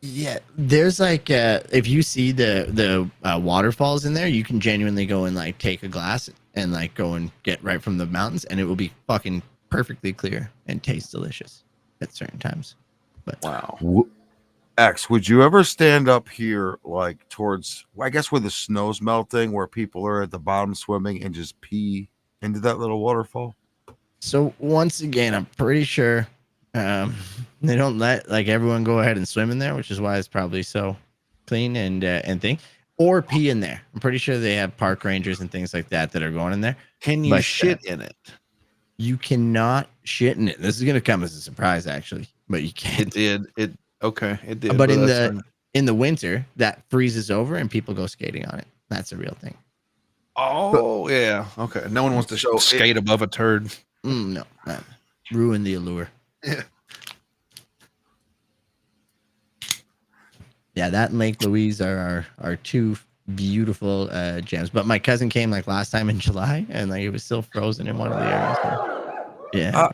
Yeah, there's like if you see the waterfalls in there, you can genuinely go and like take a glass and like go and get right from the mountains, and it will be fucking perfectly clear and taste delicious at certain times. But wow. X, would you ever stand up here like towards, I guess, where the snow's melting, where people are at the bottom swimming and just pee into that little waterfall? So once again, I'm pretty sure they don't let like everyone go ahead and swim in there, which is why it's probably so clean and thing. or pee in there. I'm pretty sure they have park rangers and things like that are going in there. Can you shit in it? You cannot shit in it. This is gonna come as a surprise, actually, but you can't. It did. It did. But in the winter, that freezes over and people go skating on it. That's a real thing. Oh yeah. Okay. No one wants to skate above a turd. No, ruin the allure. Yeah. Yeah, that and Lake Louise are our two beautiful gems. But my cousin came like last time in July, and like it was still frozen in one of the areas. So, yeah.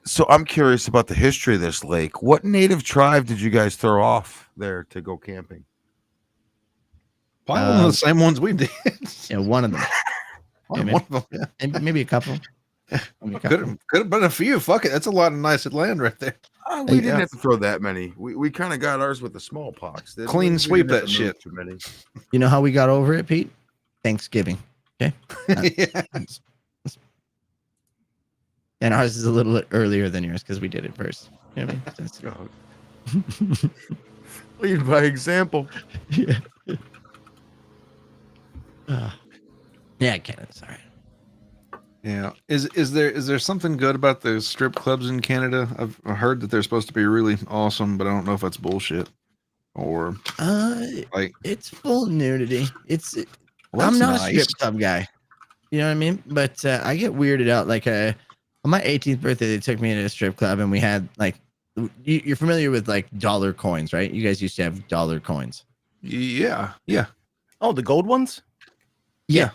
So I'm curious about the history of this lake. What native tribe did you guys throw off there to go camping? Probably one of the same ones we did. Yeah, one of them. One of them. Yeah. And maybe a couple. Could have been a few. Fuck it. That's a lot of nice land right there. We didn't have to throw that many. We kind of got ours with the smallpox. Clean sweep that shit. Too many. You know how we got over it, Pete? Thanksgiving. Okay. Yeah. And ours is a little bit earlier than yours because we did it first. You know what I mean? Lead by example. Yeah. Yeah, Canada's all right. Yeah. Is there something good about the strip clubs in Canada? I've heard that they're supposed to be really awesome, but I don't know if that's bullshit or like it's full nudity. Well, I'm not nice. a strip club guy. You know what I mean? But I get weirded out. Like on my 18th birthday, they took me into a strip club and we had like you're familiar with like dollar coins, right? You guys used to have dollar coins. Yeah. Oh, the gold ones? Yeah.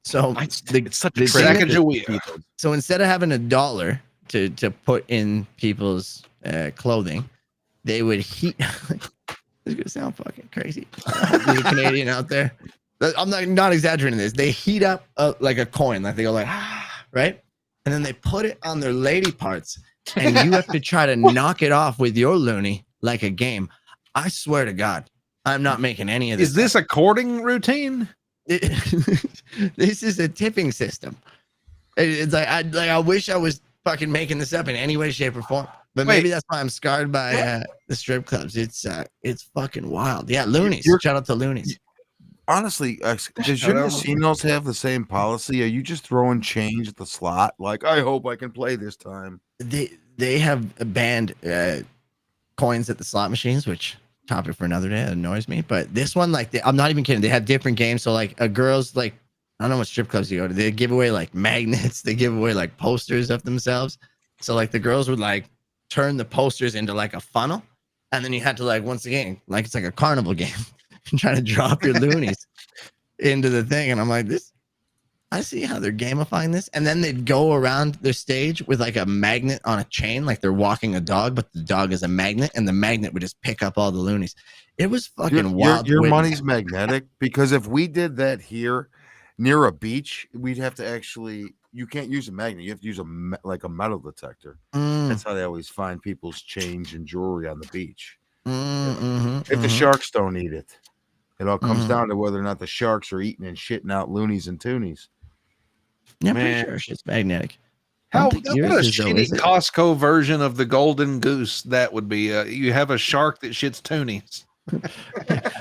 So it's such a Sacagawea. So instead of having $1 to put in people's clothing, they would heat. It's gonna sound fucking crazy. You're a Canadian out there. I'm not exaggerating this. They heat up like a coin, like they go like right, and then they put it on their lady parts, and you have to try to knock it off with your loony like a game. I swear to God, I'm not making any of this. Is this a courting routine? This is a tipping system. It's like I wish I was fucking making this up in any way, shape, or form. But maybe that's why I'm scarred by the strip clubs. It's fucking wild. Yeah, loonies. Shout out to loonies. Honestly, does your casinos have the same policy? Are you just throwing change at the slot? Like, I hope I can play this time. They have banned coins at the slot machines, which topic for another day. It annoys me. But this one, like, I'm not even kidding. They have different games. So like a girl's like, I don't know what strip clubs you go to. They give away like magnets. They give away like posters of themselves. So like the girls would like turn the posters into like a funnel, and then you had to like once again like it's like a carnival game, trying to drop your loonies into the thing. And I'm like, I see how they're gamifying this. And then they'd go around their stage with like a magnet on a chain, like they're walking a dog, but the dog is a magnet, and the magnet would just pick up all the loonies. It was fucking wild. Your money's magnetic, because if we did that here near a beach, we'd have to actually. You can't use a magnet. You have to use a metal detector. That's how they always find people's change and jewelry on the beach. If the sharks don't eat it, it all comes down to whether or not the sharks are eating and shitting out loonies and toonies. Yeah, I'm pretty sure shit's magnetic. What a shitty Costco version of the golden goose that would be. You have a shark that shits toonies.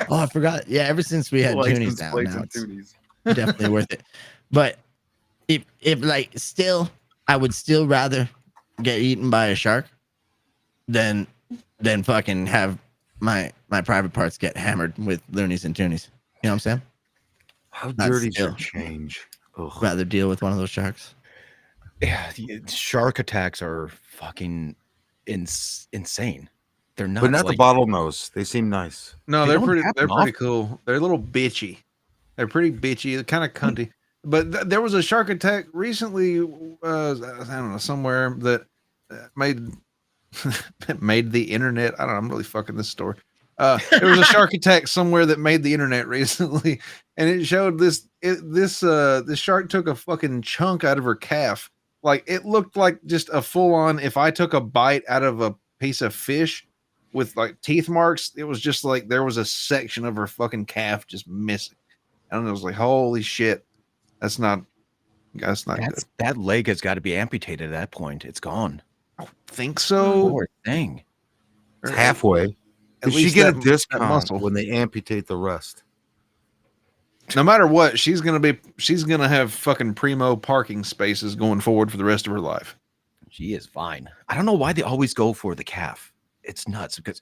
Oh, I forgot. Yeah, ever since we had toonies down, now it's definitely worth it. But if like still, I would still rather get eaten by a shark than fucking have my private parts get hammered with loonies and toonies. You know what I'm saying? How dirty is your change? Ugh. Rather deal with one of those sharks. Yeah, shark attacks are fucking insane. They're not, but not the bottlenose. They seem nice. No, they're pretty cool. They're a little bitchy. They're pretty bitchy. They're kind of cunty. But there was a shark attack recently. I don't know, somewhere that made the internet. I don't know. I'm really fucking this story. There was a shark attack somewhere that made the internet recently, and it showed this shark took a fucking chunk out of her calf. Like it looked like just a full on. If I took a bite out of a piece of fish with like teeth marks, it was just like there was a section of her fucking calf just missing. And I was like, holy shit. That's not good. That leg has got to be amputated at that point. It's gone. I don't think so. Poor thing. It's halfway. At least she get a discount when they amputate the rest. No matter what, she's gonna have fucking primo parking spaces going forward for the rest of her life. She is fine. I don't know why they always go for the calf. It's nuts because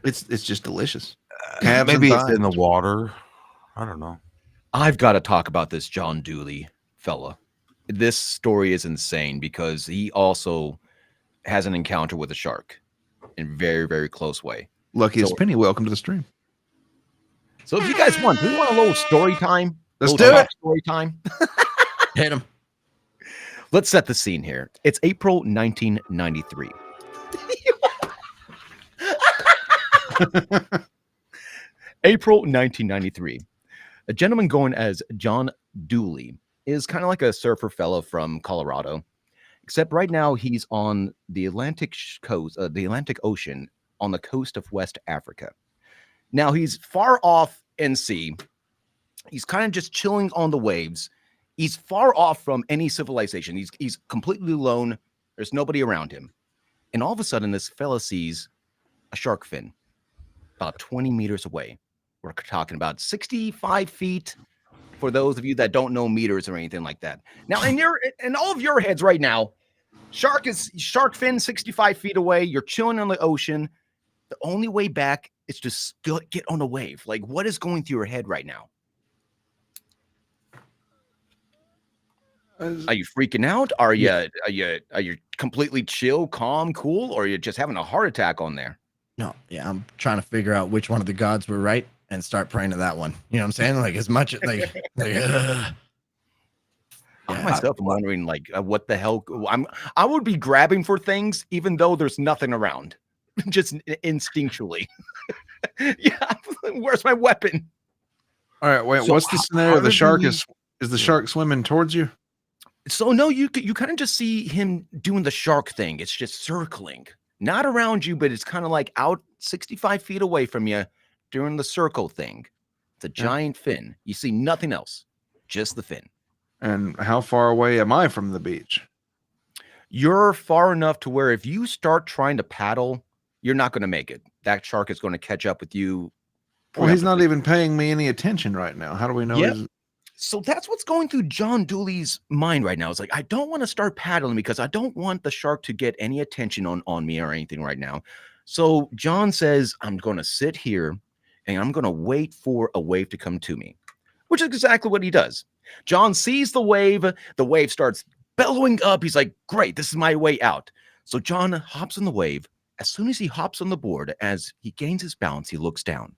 it's just delicious. Maybe it's in the water. I don't know. I've got to talk about this John Dooley fella. This story is insane because he also has an encounter with a shark in a very, very close way. Lucky as Penny, welcome to the stream. So if you guys want, do you want a little story time? Let's do it. Story time. Hit him. Let's set the scene here. It's April 1993. April 1993. A gentleman going as John Dooley is kind of like a surfer fellow from Colorado, except right now he's on the Atlantic coast, the Atlantic Ocean on the coast of West Africa. Now he's far off in sea. He's kind of just chilling on the waves. He's far off from any civilization. He's completely alone. There's nobody around him. And all of a sudden, this fella sees a shark fin about 20 meters away. We're talking about 65 feet for those of you that don't know meters or anything like that. Now, in all of your heads right now, shark fin 65 feet away. You're chilling on the ocean. The only way back is to get on a wave. Like, what is going through your head right now? Are you freaking out? Are you completely chill, calm, cool, or are you just having a heart attack on there? No, yeah, I'm trying to figure out which one of the gods were right and start praying to that one. You know what I'm saying? Like as much like I myself am wondering like what the hell I would be grabbing for things even though there's nothing around, just instinctually. Yeah, where's my weapon? All right, wait. So what's the scenario? The shark is the shark swimming towards you? So no, you kind of just see him doing the shark thing. It's just circling, not around you, but it's kind of like out 65 feet away from you doing the circle thing. It's a giant fin. You see nothing else, just the fin. And how far away am I from the beach? You're far enough to where if you start trying to paddle, you're not going to make it. That shark is going to catch up with you. Well, he's not even paying me any attention right now. How do we know? Yeah. So that's what's going through John Dooley's mind right now. It's like, I don't want to start paddling because I don't want the shark to get any attention on me or anything right now. So John says, I'm going to sit here and I'm going to wait for a wave to come to me, which is exactly what he does. John sees the wave. The wave starts bellowing up. He's like, great, this is my way out. So John hops on the wave. As soon as he hops on the board, as he gains his balance, he looks down.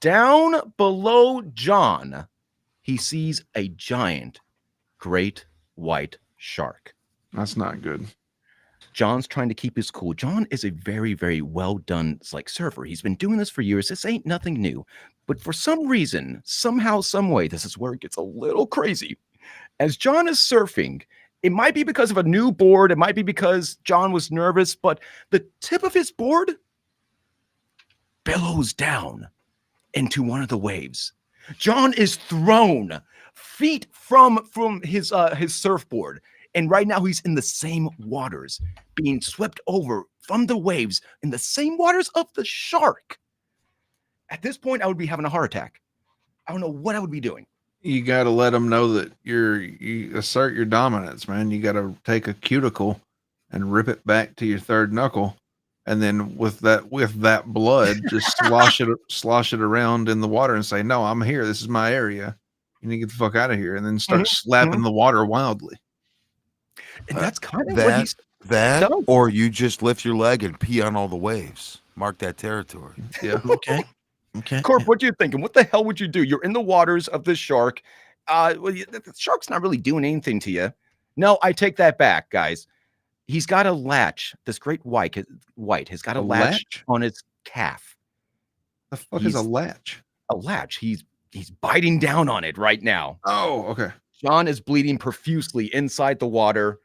Down below John, he sees a giant, great white shark. That's not good. John's trying to keep his cool. John is a very, very well done surfer. He's been doing this for years. This ain't nothing new. But for some reason, somehow, some way, this is where it gets a little crazy. As John is surfing, it might be because of a new board. It might be because John was nervous, but the tip of his board billows down into one of the waves. John is thrown feet from his surfboard. And right now he's in the same waters, being swept over from the waves in the same waters of the shark. At this point, I would be having a heart attack. I don't know what I would be doing. You got to let them know that you assert your dominance, man. You got to take a cuticle and rip it back to your third knuckle. And then with that blood, just slosh it around in the water and say, no, I'm here. This is my area. You need to get the fuck out of here. And then start slapping the water wildly. And that's kind of what he's done. Or you just lift your leg and pee on all the waves. Mark that territory. Yeah. Okay. Corp, what are you thinking? What the hell would you do? You're in the waters of this shark. The shark's not really doing anything to you. No, I take that back, guys. He's got a latch. This great white has got a latch on his calf. The fuck is a latch? A latch. He's biting down on it right now. Oh, okay. John is bleeding profusely inside the water,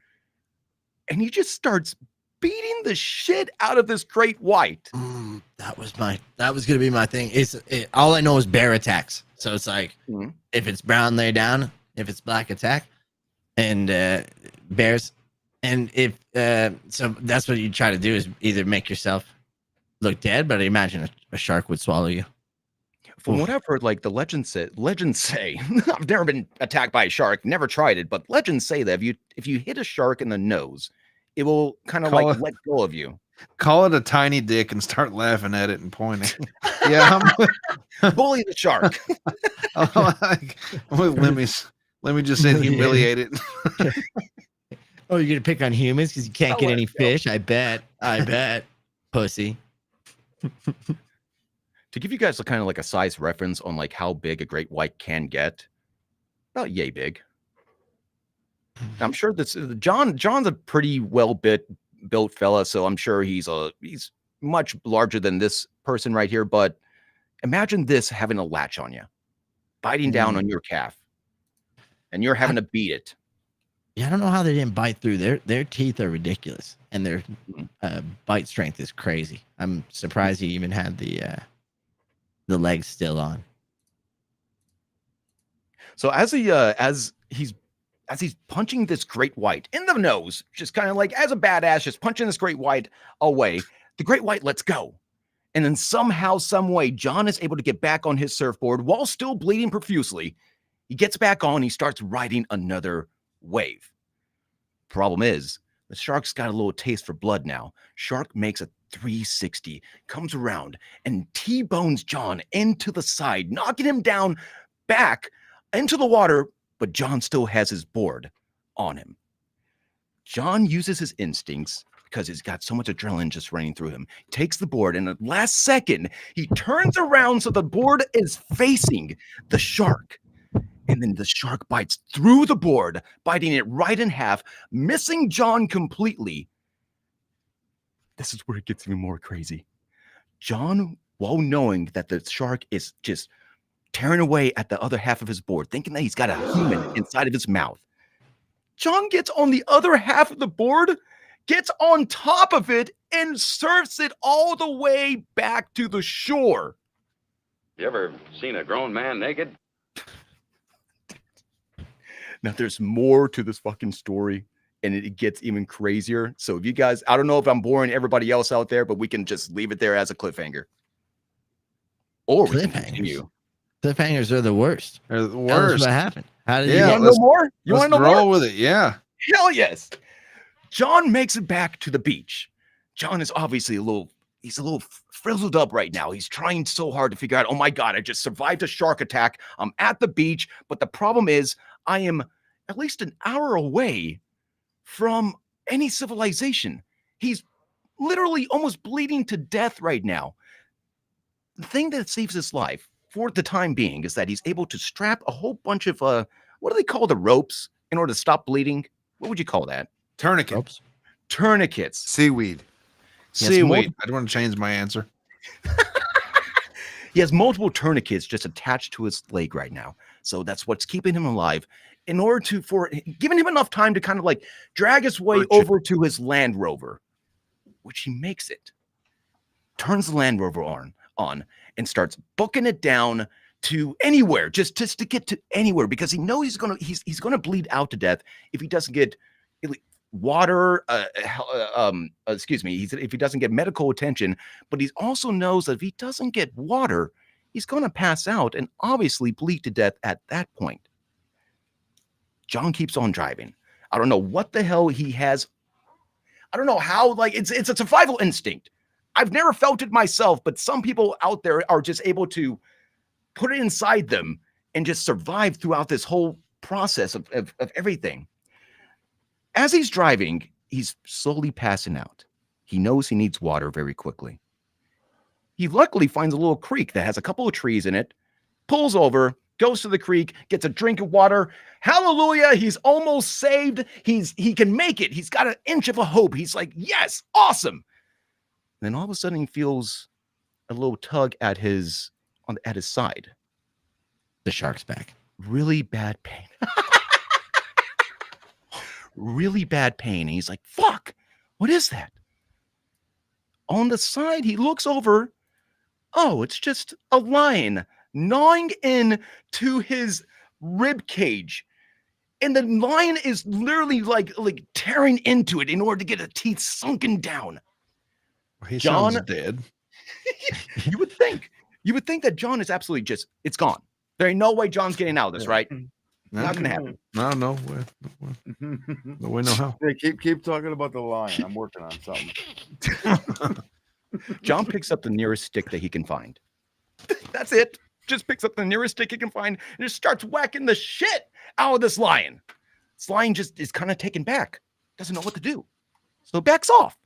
and he just starts beating the shit out of this great white. That was gonna be my thing. All I know is bear attacks. So it's like if it's brown, lay down. If it's black, attack. And bears. And if so, that's what you try to do is either make yourself look dead, but I imagine a shark would swallow you. From what I've heard, like the legends say, I've never been attacked by a shark, never tried it, but legends say that if you hit a shark in the nose, it will kind of like let go of you. Call it a tiny dick and start laughing at it and pointing. Yeah, bully the shark. Let me just say humiliate it. Oh, you're gonna pick on humans because you can't get any fish? I bet, pussy. To give you guys a kind of like a size reference on like how big a great white can get, about yay big. I'm sure this John's a pretty well built fella, so I'm sure he's much larger than this person right here. But imagine this having a latch on you, biting down on your calf, and you're having to beat it. Yeah, I don't know how they didn't bite through. Their teeth are ridiculous, and their bite strength is crazy. I'm surprised he even had the legs still on. So as he's punching this great white in the nose, just kind of like as a badass, just punching this great white away, the great white lets go. And then somehow, some way, John is able to get back on his surfboard while still bleeding profusely. He gets back on, he starts riding another wave. Problem is, the shark's got a little taste for blood now. Shark makes a 360, comes around and T-bones John into the side, knocking him down back into the water, but John still has his board on him. John uses his instincts because he's got so much adrenaline just running through him. Takes the board, and at the last second, he turns around so the board is facing the shark. And then the shark bites through the board, biting it right in half, missing John completely. This is where it gets even more crazy. John, while knowing that the shark is just tearing away at the other half of his board, thinking that he's got a human inside of his mouth, John gets on the other half of the board, gets on top of it, and surfs it all the way back to the shore. You ever seen a grown man naked? Now, there's more to this fucking story, and it gets even crazier. So if you guys, I don't know if I'm boring everybody else out there, but we can just leave it there as a cliffhanger. Or we can continue. Cliffhangers are the worst. They're the worst. What happened? How did you want to know more? You want to know roll more? with it, yeah. Hell yes. John makes it back to the beach. John is obviously he's a little frizzled up right now. He's trying so hard to figure out, oh my God, I just survived a shark attack. I'm at the beach, but the problem is I am at least an hour away from any civilization. He's literally almost bleeding to death right now. The thing that saves his life for the time being is that he's able to strap a whole bunch of, what do they call the ropes in order to stop bleeding? What would you call that? Tourniquets. Tourniquets. Seaweed. Seaweed. I don't want to change my answer. He has multiple tourniquets just attached to his leg right now. So that's what's keeping him alive, in order giving him enough time to kind of like drag his way over to his Land Rover, which he makes it. Turns the Land Rover on and starts booking it down to anywhere, just to get to anywhere, because he knows he's gonna bleed out to death if he doesn't get water. If he doesn't get medical attention, but he also knows that if he doesn't get water, he's gonna pass out and obviously bleed to death at that point. John keeps on driving. I don't know what the hell he has. I don't know how, like, it's a survival instinct. I've never felt it myself, but some people out there are just able to put it inside them and just survive throughout this whole process of everything. As he's driving, he's slowly passing out. He knows he needs water very quickly. He luckily finds a little creek that has a couple of trees in it, pulls over, goes to the creek, gets a drink of water. Hallelujah, he's almost saved. He can make it. He's got an inch of a hope. He's like, yes, awesome. And then all of a sudden he feels a little tug at his side. The shark's back. Really bad pain. Really bad pain. And he's like, fuck, what is that? On the side, he looks over. Oh, it's just a lion gnawing into his rib cage. And the lion is literally like tearing into it in order to get the teeth sunken down. He John, sounds dead. You would think. You would think that John is absolutely just, it's gone. There ain't no way John's getting out of this, right? Not gonna happen. No way, no how. Hey, keep talking about the lion. I'm working on something. John picks up the nearest stick that he can find. That's it. Just picks up the nearest stick he can find and just starts whacking the shit out of this lion. This lion just is kind of taken back. Doesn't know what to do. So backs off.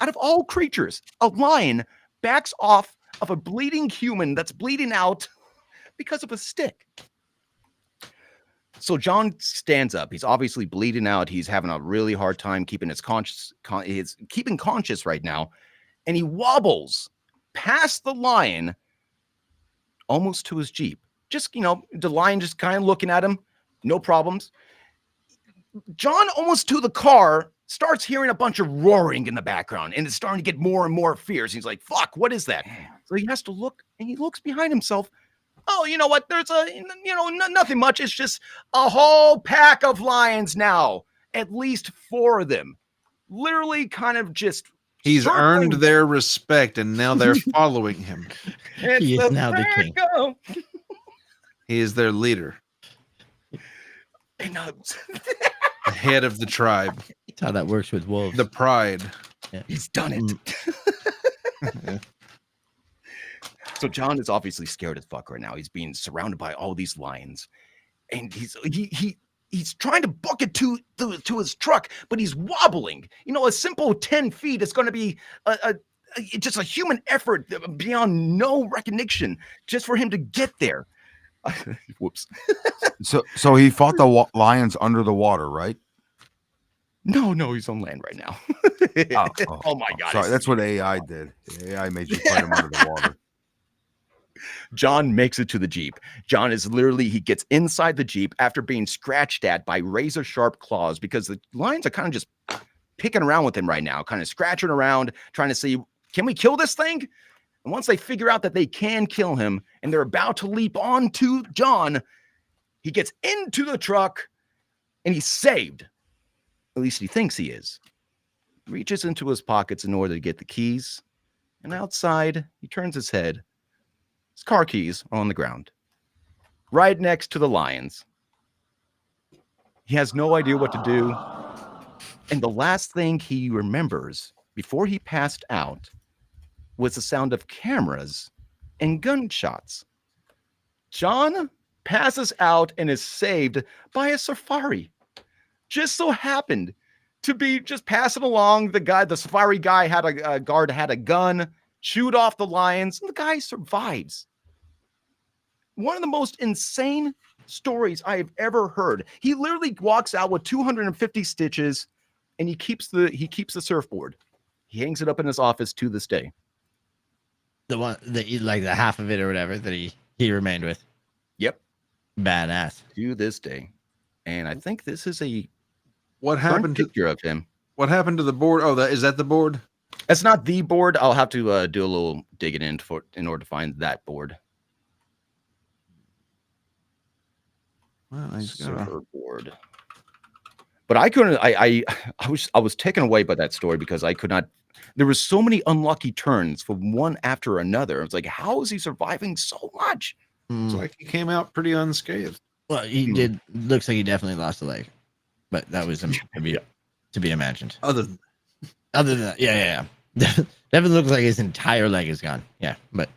Out of all creatures, a lion backs off of a bleeding human that's bleeding out because of a stick. So John stands up. He's obviously bleeding out. He's having a really hard time keeping his keeping conscious right now. And he wobbles past the lion almost to his Jeep. Just, the lion just kind of looking at him. No problems. John almost to the car starts hearing a bunch of roaring in the background, and it's starting to get more and more fierce. He's like, fuck, what is that? So he has to look, and he looks behind himself. Oh, you know what? There's nothing much. It's just a whole pack of lions now. At least 4 of them. Literally kind of just. He's earned their respect, and now they're following him. He is now the king. He is their leader. And, the head of the tribe. That's how that works with wolves. The pride. Yeah. He's done it. So John is obviously scared as fuck right now. He's being surrounded by all these lions, and he's trying to book it to his truck, but he's wobbling. A simple 10 feet is going to be just a human effort beyond no recognition just for him to get there. Whoops. So he fought the lions under the water, right? No, he's on land right now. Oh my God. Sorry, that's what AI did. The AI made you fight him under the water. John makes it to the Jeep. John is he gets inside the Jeep after being scratched at by razor sharp claws because the lions are kind of just picking around with him right now, kind of scratching around, trying to see, can we kill this thing? And once they figure out that they can kill him and they're about to leap onto John, he gets into the truck and he's saved. At least he thinks he is. Reaches into his pockets in order to get the keys. And outside, he turns his head. His car keys are on the ground, right next to the lions. He has no idea what to do. And the last thing he remembers before he passed out was the sound of cameras and gunshots. John passes out and is saved by a safari. Just so happened to be just passing along. The safari guy had a guard had a gun, shoot off the lions, and the guy survives. One of the most insane stories I have ever heard. He literally walks out with 250 stitches, and he keeps the surfboard. He hangs it up in his office to this day. The one that like the half of it or whatever that he remained with. Yep. Badass. To this day. And I think this is a what happened picture of him. What happened to the board? Oh, is that the board? That's not the board. I'll have to do a little digging in order to find that board. Well, Surfboard. But I couldn't. I was taken away by that story because I could not. There were so many unlucky turns from one after another. It's like, how is he surviving so much? It's like he came out pretty unscathed. Well, he did. Looks like he definitely lost a leg, but that was to be imagined. Other than that, yeah. Definitely looks like his entire leg is gone. Yeah, but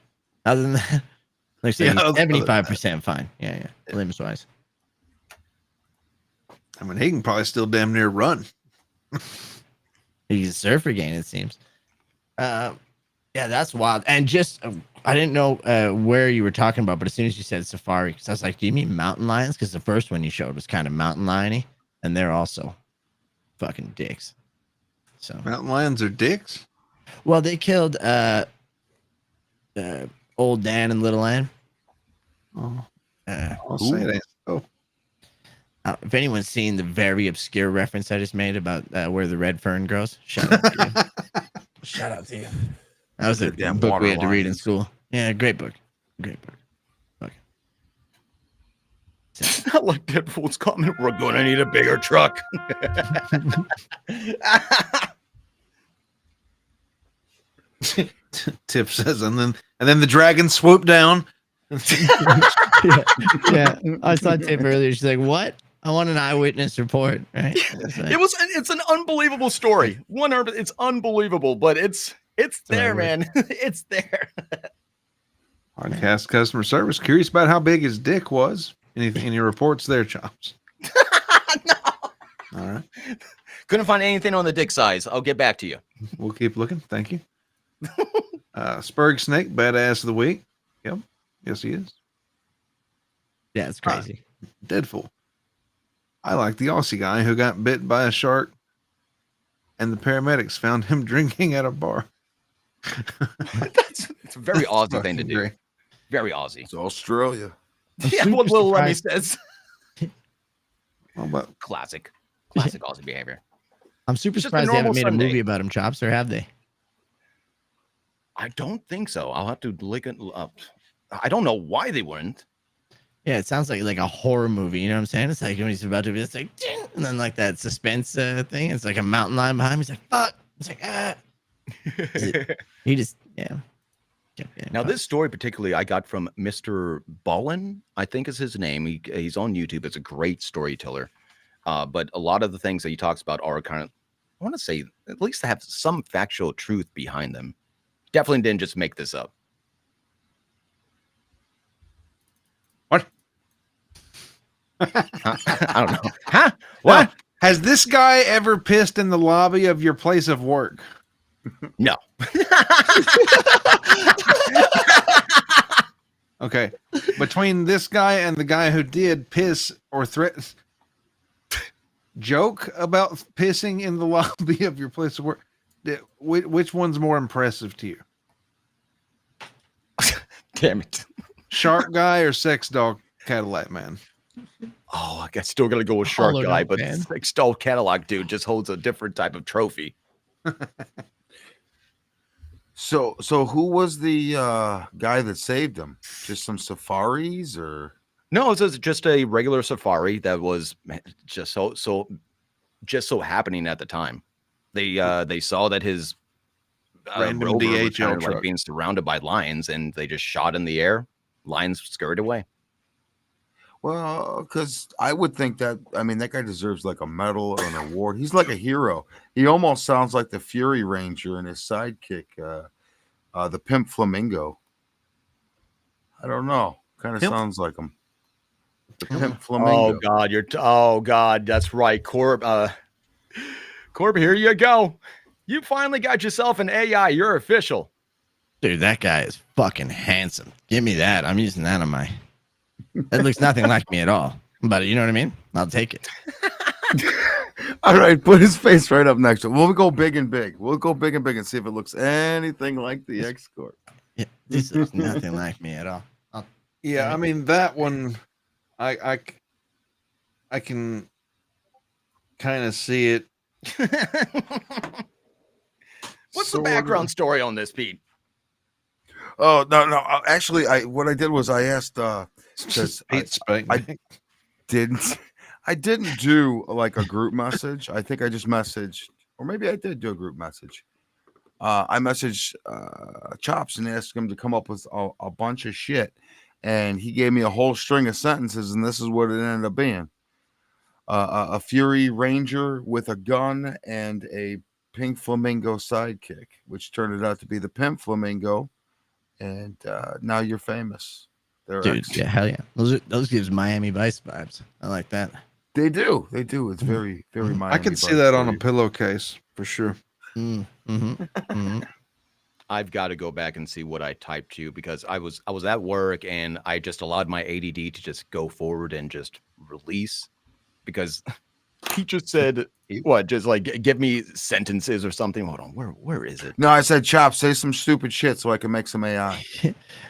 other than that, looks like 75% fine. Yeah, limbs wise. I mean, he can probably still damn near run. He's a surfer again, it seems. Yeah, that's wild. And just, I didn't know where you were talking about, but as soon as you said safari, because I was like, do you mean mountain lions? Because the first one you showed was kind of mountain lion-y, and they're also fucking dicks. So mountain lions are dicks? Well, they killed old Dan and little Ann. Oh, I'll say that. Oh. If anyone's seen the very obscure reference I just made about where the red fern grows, shout out to you. Shout out to you. That was a book we had to read in school. Yeah, great book. Great book. Okay. It's not like Deadpool's comment, we're going to need a bigger truck. Tip says, and then the dragon swooped down. Yeah. I saw Tip earlier. She's like, "What? I want an eyewitness report." Right? It's an unbelievable story. It's unbelievable, but it's there, man. It's there. Podcast customer service. Curious about how big his dick was. Any reports there, Chops? No. All right. Couldn't find anything on the dick size. I'll get back to you. We'll keep looking. Thank you. Spurg Snake, badass of the week. Yep. Yes, he is. Yeah, it's crazy. Deadful. I like the Aussie guy who got bit by a shark and the paramedics found him drinking at a bar. It's a very Aussie thing to do. Great. Very Aussie. It's Australia. Yeah, what little Lemmy says. Well, but Classic Aussie behavior. I'm super Just a surprised they haven't normal made Sunday. a movie about him, Chops, or have they? I don't think so. I'll have to look it up. I don't know why they wouldn't. Yeah, it sounds like a horror movie. You know what I'm saying? It's like when he's about to be, it's like, ding, and then like that suspense thing. It's like a mountain lion behind him. He's like, fuck. It's like, ah. He just, yeah. Now, this story particularly I got from Mr. Ballin, I think is his name. He's on YouTube. It's a great storyteller. But a lot of the things that he talks about are kind of, I want to say, at least have some factual truth behind them. Definitely didn't just make this up. What? I don't know. Huh? What? Now, has this guy ever pissed in the lobby of your place of work? No. Okay. Between this guy and the guy who did piss or threaten, joke about pissing in the lobby of your place of work, which one's more impressive to you? Damn it. Shark guy or sex dog Cadillac man? Oh, I still got to go with Shark Hollowed Guy, out, but man. Sex Doll Cadillac dude just holds a different type of trophy. So who was the guy that saved him? Just some safaris or? No, it was just a regular safari that was just so happening at the time. They saw that his Random rover was DHL kind of like truck. being surrounded by lions, and they just shot in the air. Lions scurried away. Well, because I would think that, I mean, that guy deserves like a medal or an award. He's like a hero. He almost sounds like the Fury Ranger and his sidekick, the Pimp Flamingo. I don't know. Kind of sounds like him. The Pimp Flamingo. Oh God, that's right. Corb, here you go. You finally got yourself an AI. You're official. Dude, that guy is fucking handsome. Give me that. I'm using that on my. That looks nothing like me at all. But you know what I mean? I'll take it. All right, put his face right up next to him. We'll go big and big. We'll go big and big and see if it looks anything like the X Corp. Yeah, this looks nothing like me at all. Yeah, I mean that one, I can kind of see it. What's the background story on this, Pete? Oh no! Actually, what I did was I asked. I didn't do like a group message. I think I just messaged, or maybe I did do a group message. I messaged Chops and asked him to come up with a bunch of shit, and he gave me a whole string of sentences, and this is what it ended up being: a Fury Ranger with a gun and a pink flamingo sidekick, which turned out to be the Pimp Flamingo, and now you're famous. Dude, yeah, hell yeah. Those gives Miami Vice vibes. I like that. They do. It's very, very Miami. I can see that on a pillowcase for sure. I've got to go back and see what I typed to you because I was at work and I just allowed my ADD to just go forward and just release because he just said what? Just like give me sentences or something. Hold on, where is it? No, I said Chop, say some stupid shit so I can make some AI.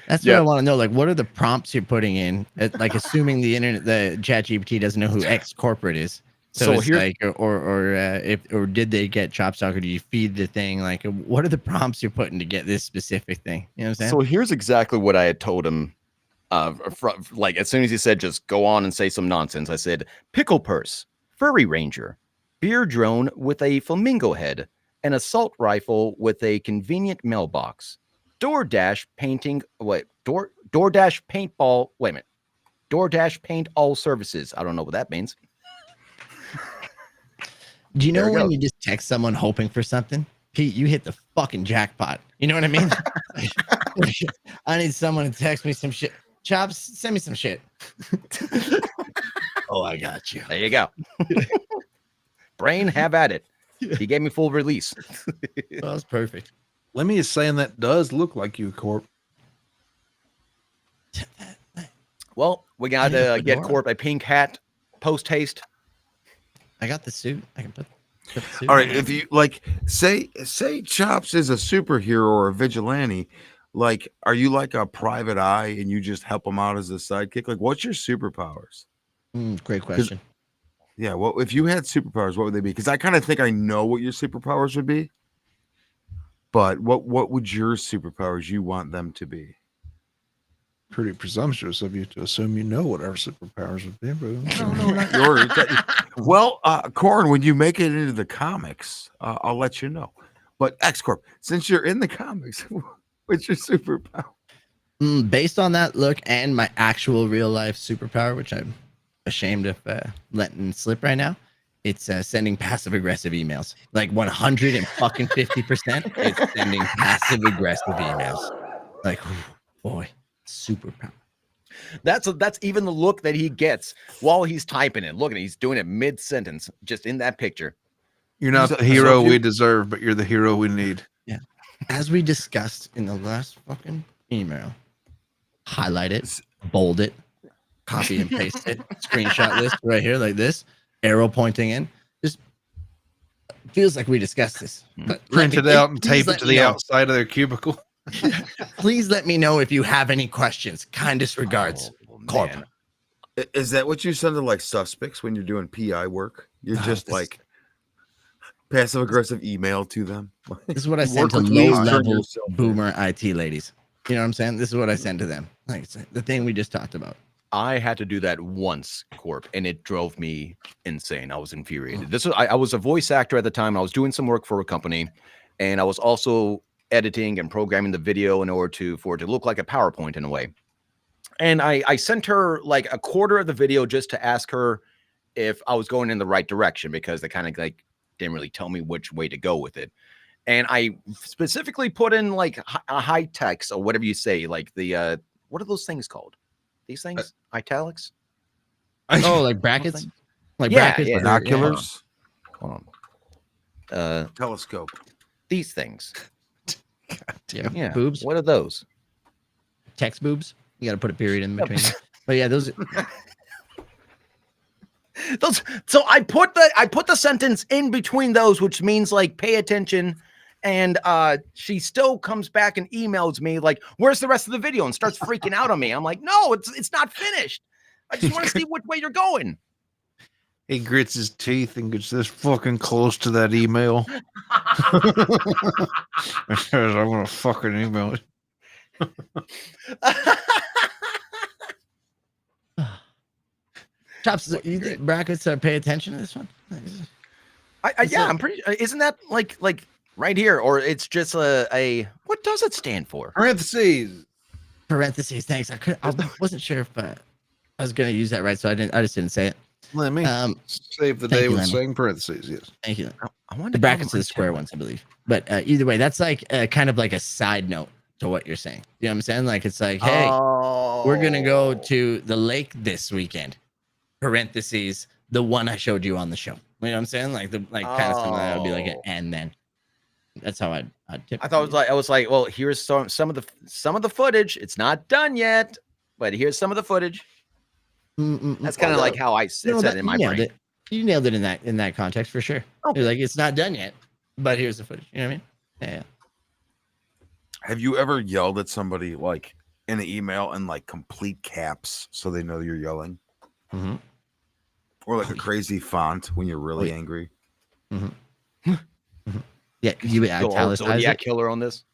That's what I want to know. Like, what are the prompts you're putting in? Like, assuming the internet, the ChatGPT doesn't know who X corporate is. So it's like, or did they get Chopstock, or do you feed the thing? Like, what are the prompts you're putting to get this specific thing? You know what I'm saying? So here's exactly what I had told him. Like as soon as he said, just go on and say some nonsense. I said, pickle purse, furry ranger, beer drone with a flamingo head, an assault rifle with a convenient mailbox, DoorDash painting. DoorDash paintball. Wait a minute. DoorDash paint all services. I don't know what that means. Do you know There it when goes. you just text someone hoping for something? Pete, you hit the fucking jackpot. You know what I mean? I need someone to text me some shit. Chops, send me some shit. Oh, I got you. There you go. Brain, have at it. He gave me full release. That was perfect. Lemmy is saying that does look like you, Corp. Well, we got to get Corp a pink hat post haste. I got the suit. I can put the suit All right, on. if you like, say Chops is a superhero or a vigilante, like, are you like a private eye and you just help him out as a sidekick? Like, what's your superpowers? Great question. Yeah, well, if you had superpowers, what would they be? Because I kind of think I know what your superpowers would be, but what would your superpowers you want them to be? Pretty presumptuous of you to assume you know what our superpowers would be, bro. No, not yours. Well, Corn, when you make it into the comics, I'll let you know. But X-Corp, since you're in the comics, what's your superpower? Based on that look and my actual real life superpower, which I'm ashamed of letting slip right now, it's sending passive aggressive emails. Like 150%, it's sending passive aggressive emails. Like, boy, superpower. That's even the look that he gets while he's typing it. Look at it, he's doing it mid sentence, just in that picture. You're not the hero we deserve, but you're the hero we need. Yeah. As we discussed in the last fucking email, highlight it, bold it, copy and paste it, screenshot list right here like this, arrow pointing in. Just feels like we discussed this. But print it out and tape it to the outside of their cubicle. Please let me know if you have any questions. Kindest regards, Corp. Is that what you send to like suspects when you're doing PI work? You're just like passive aggressive email to them. This is what I send to low level boomer IT ladies. You know what I'm saying? This is what I send to them. Like it's the thing we just talked about. I had to do that once, Corp, and it drove me insane. I was infuriated. I was a voice actor at the time. I was doing some work for a company, and I was also editing and programming the video in order for it to look like a PowerPoint in a way. And I sent her like a quarter of the video just to ask her if I was going in the right direction, because they kind of like didn't really tell me which way to go with it. And I specifically put in like a high text or whatever you say, like the what are those things called? These things? Italics? Oh, like brackets? Like brackets? Yeah. Binoculars? Hold on. Telescope. These things. Yeah. Boobs. What are those? Text boobs. You got to put a period in between. But yeah, those. So I put the sentence in between those, which means like pay attention. And she still comes back and emails me like, "Where's the rest of the video?" and starts freaking out on me. I'm like, "No, it's not finished. I just want to see which way you're going." He grits his teeth and gets this fucking close to that email. Says, "I'm gonna fucking email it." Chops, you think brackets pay attention to this one? Yeah, I'm pretty. Isn't that like right here, or it's just a what does it stand for? Parentheses. Thanks. I wasn't sure if I was gonna use that right, so I just didn't say it. Let me save the day with saying parentheses. Yes. Thank you. I wanted the brackets are the square ones, I believe. But either way, that's like kind of like a side note to what you're saying. You know what I'm saying? Like it's like, hey, we're gonna go to the lake this weekend. Parentheses, the one I showed you on the show. You know what I'm saying? Like kind of something that would be like an and then. That's how I'd tip. I thought I was like, well, here's some of the footage. It's not done yet, but here's some of the footage. That's kind of like how I said it in my brain. You nailed it in that context for sure. Okay. Like it's not done yet, but here's the footage. You know what I mean? Yeah. Have you ever yelled at somebody like in an email in like complete caps so they know you're yelling? Mm-hmm. Or like a crazy font when you're really angry? Mm-hmm. Yeah, you italicize it. Killer on this.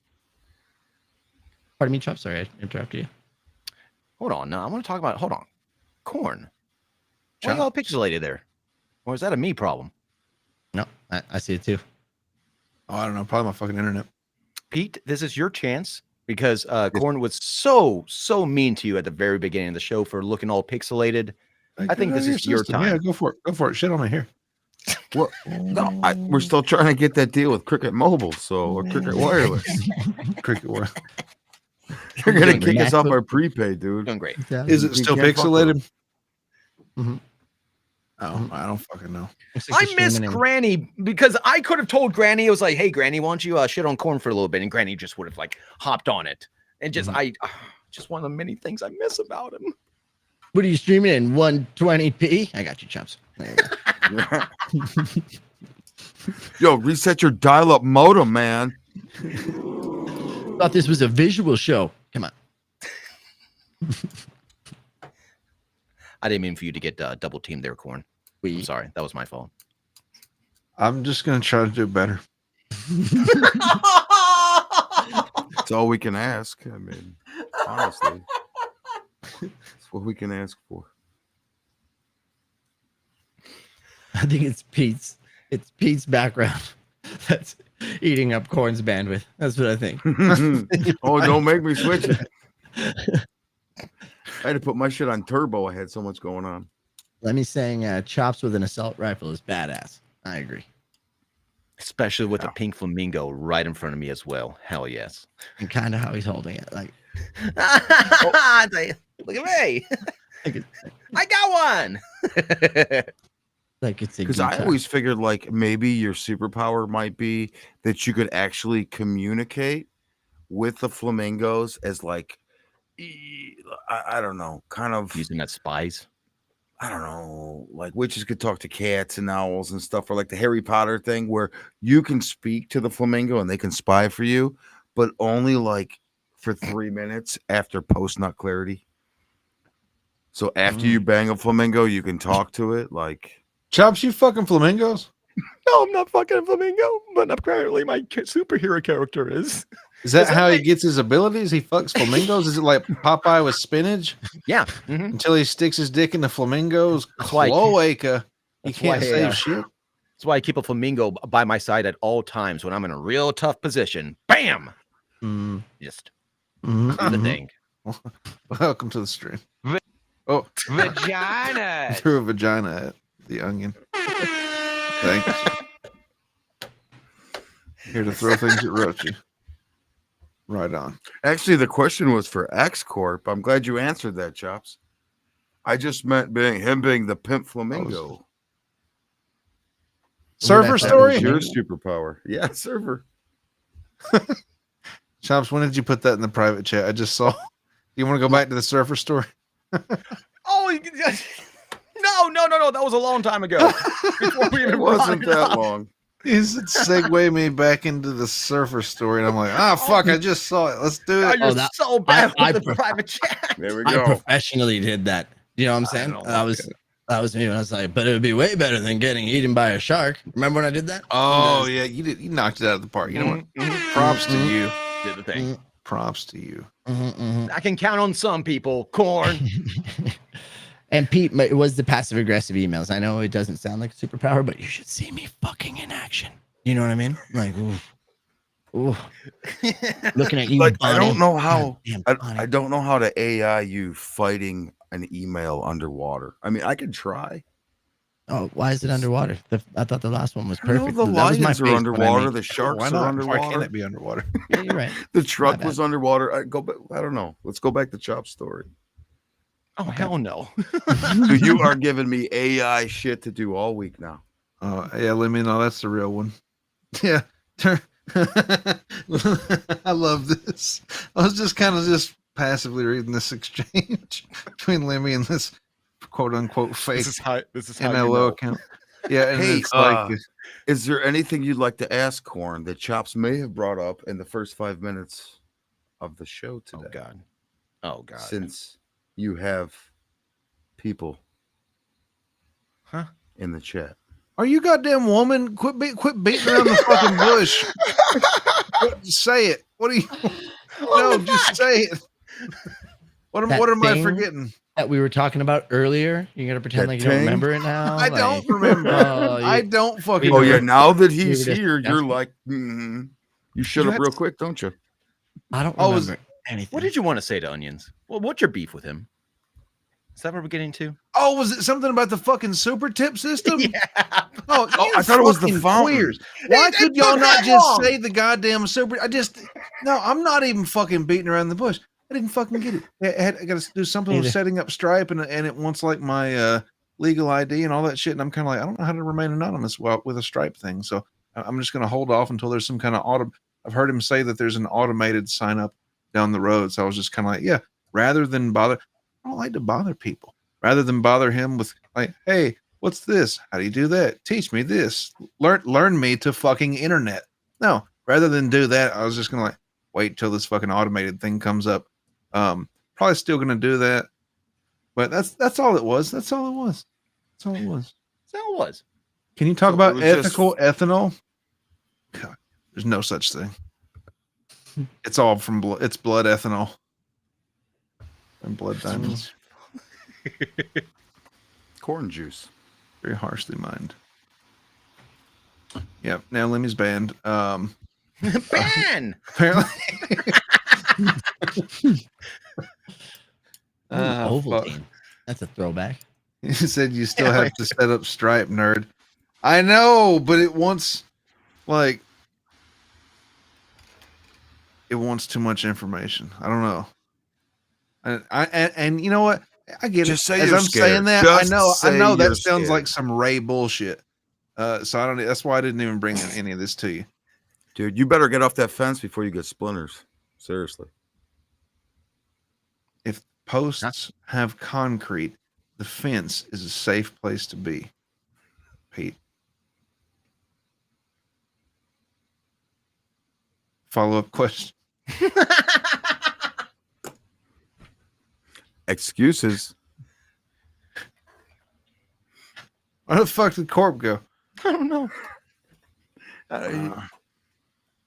Pardon me, Chop. Sorry, I interrupted you. Hold on. No, I want to talk about. Hold on. Corn. Why are you all pixelated there? Or is that a me problem? No, I see it too. Oh, I don't know. Probably my fucking internet. Pete, this is your chance because Corn was so mean to you at the very beginning of the show for looking all pixelated. I think this is your time. Yeah, go for it. Go for it. Shit on my hair. Well, no, we're still trying to get that deal with Cricket Mobile, or Cricket Wireless. Cricket Wireless. They're gonna kick us off our prepaid, dude. Doing great. Is it still pixelated? Mm-hmm. Oh, I don't fucking know. I miss Granny because I could have told Granny, it was like, hey, Granny, why don't you shit on Corn for a little bit? And Granny just would have like hopped on it. And just, just one of the many things I miss about him. What are you streaming in 120p? I got you, Chops. There you go. Yo, reset your dial-up modem, man. Thought this was a visual show. Come on. I didn't mean for you to get double teamed there, Corn. I'm sorry. That was my fault. I'm just going to try to do better. That's all we can ask. I mean, honestly, that's what we can ask for. I think it's Pete's background that's eating up Corn's bandwidth. That's what I think. Oh, don't make me switch it. I had to put my shit on turbo. I had so much going on. Let me saying chops with an assault rifle is badass. I agree. Especially with a pink flamingo right in front of me as well. Hell yes. And kind of how he's holding it. Like, look at me. I got one. Like it's because I always figured like maybe your superpower might be that you could actually communicate with the flamingos as like I don't know, kind of using that spies. I don't know, like witches could talk to cats and owls and stuff, or like the Harry Potter thing where you can speak to the flamingo and they can spy for you, but only like for 3 minutes after post nut clarity. So after you bang a flamingo, you can talk to it. Like, Chops, you fucking flamingos? No, I'm not fucking a flamingo, but apparently my superhero character is. Is that how he gets his abilities? He fucks flamingos? Is it like Popeye with spinach? Yeah. Until he sticks his dick in the flamingo's cloaca. He can't save shit. That's why I keep a flamingo by my side at all times when I'm in a real tough position. Bam! Just do the thing. Welcome to the stream. Vagina. Threw a vagina at the onion. Thanks. Here to throw things at Rochi. Right on. Actually, the question was for X Corp. I'm glad you answered that, Chops. I just meant him being the pimp flamingo. Surfer story? Your superpower. Yeah, surfer. Chops, when did you put that in the private chat? I just saw. You want to go back to the surfer story? Oh, no. That was a long time ago. Before we even it wasn't that long. He said, segue me back into the surfer story, and I'm like, fuck, I just saw it. Let's do it. You're so bad with the private chat. There we go. I professionally did that. You know what I'm saying? That was me when I was like, but it would be way better than getting eaten by a shark. Remember when I did that? Oh, yeah, you did. You knocked it out of the park. You know what? Props to you. Did the thing. Props to you. I can count on some people. Corn. And Pete, it was the passive aggressive emails. I know it doesn't sound like a superpower, but you should see me fucking in action. You know what I mean? Like, ooh. Looking at you. Like, I don't know how. I don't know how to AI you fighting an email underwater. I mean, I could try. Oh, why is it underwater? I thought the last one was perfect. The lions are underwater. The sharks are underwater. Why can't it be underwater? Yeah, you're right. The truck was underwater. I don't know. Let's go back to Chop's story. Oh, hell no. You are giving me AI shit to do all week now. Yeah, let me know. That's the real one. Yeah. I love this. I was just kind of passively reading this exchange between Lemmy and this quote unquote fake this is how MLO you know. account. Yeah, and hey, it's like is there anything you'd like to ask Corn that Chops may have brought up in the first 5 minutes of the show today? Oh God. Since you have people in the chat. Are you goddamn woman? Quit beating around the fucking bush. Say it. What do you? No, just say it. What am I forgetting? that we were talking about earlier? You're gonna pretend That like you don't thing? remember it now? I Like, don't remember. I don't fucking. Oh yeah, remember. now that We were he's just here, you're discussing- like, you shut You up had real to- quick, don't you? I don't Oh, remember anything. What did you want to say to Onions? Well, what's your beef with him? Is that what we're getting to? Oh, was it something about the fucking super tip system? Yeah. Oh, I thought it was the fucking fountain. queers. Why It could y'all took not that just long. say the goddamn super? No, I'm not even fucking beating around the bush. I didn't fucking get it. I got to do something with Neither. setting up Stripe, and it wants like my legal ID and all that shit. And I'm kind of like, I don't know how to remain anonymous with a Stripe thing. So I'm just going to hold off until there's some kind of I've heard him say that there's an automated sign up down the road. So I was just kind of like, yeah, rather than bother, I don't like to bother people. Rather than bother him with like, hey, what's this? How do you do that? Teach me this. Learn me to fucking internet. No, rather than do that, I was just gonna like wait till this fucking automated thing comes up. Probably still gonna do that, but that's all it was. That's all it was. That's all it was. That's all it was. Can you talk So about it was just- ethical ethanol? God, there's no such thing. It's all from blood. It's blood ethanol and blood diamonds. Corn juice. Very harshly mined. Yep. Now Lemmy's banned. Ban. Apparently. Ovaltine. That's a throwback. You said you still have to set up Stripe, nerd. I know, but it wants too much information. I don't know. And you know what? I get Just it. say As you're I'm scared. saying that, Just I say know that you're sounds scared. like some Ray bullshit. So I don't. That's why I didn't even bring any of this to you. Dude, you better get off that fence before you get splinters. Seriously. If posts have concrete, the fence is a safe place to be. Pete. Follow-up question. Excuses. Where the fuck did Corp go? I don't know.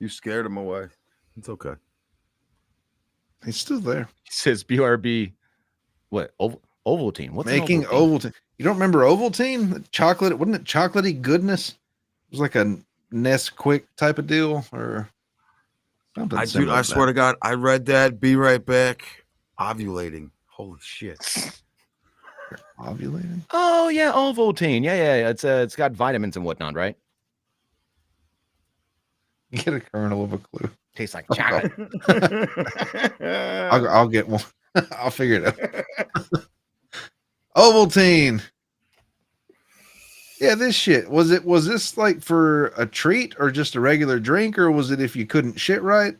You scared him away. It's okay. He's still there. He says BRB. What? Ovaltine. What's an Making Ovaltine. You don't remember Ovaltine? The chocolate, wasn't it chocolatey goodness? It was like a Nesquik type of deal or something. Dude, I swear to God, I read that. Be right back. Ovulating. Holy shit. Ovulating? Oh yeah, Ovaltine. Yeah. It's got vitamins and whatnot, right? Get a kernel of a clue. Tastes like chocolate. I'll get one. I'll figure it out. Ovaltine. Yeah, this shit. Was this like for a treat or just a regular drink, or was it if you couldn't shit right?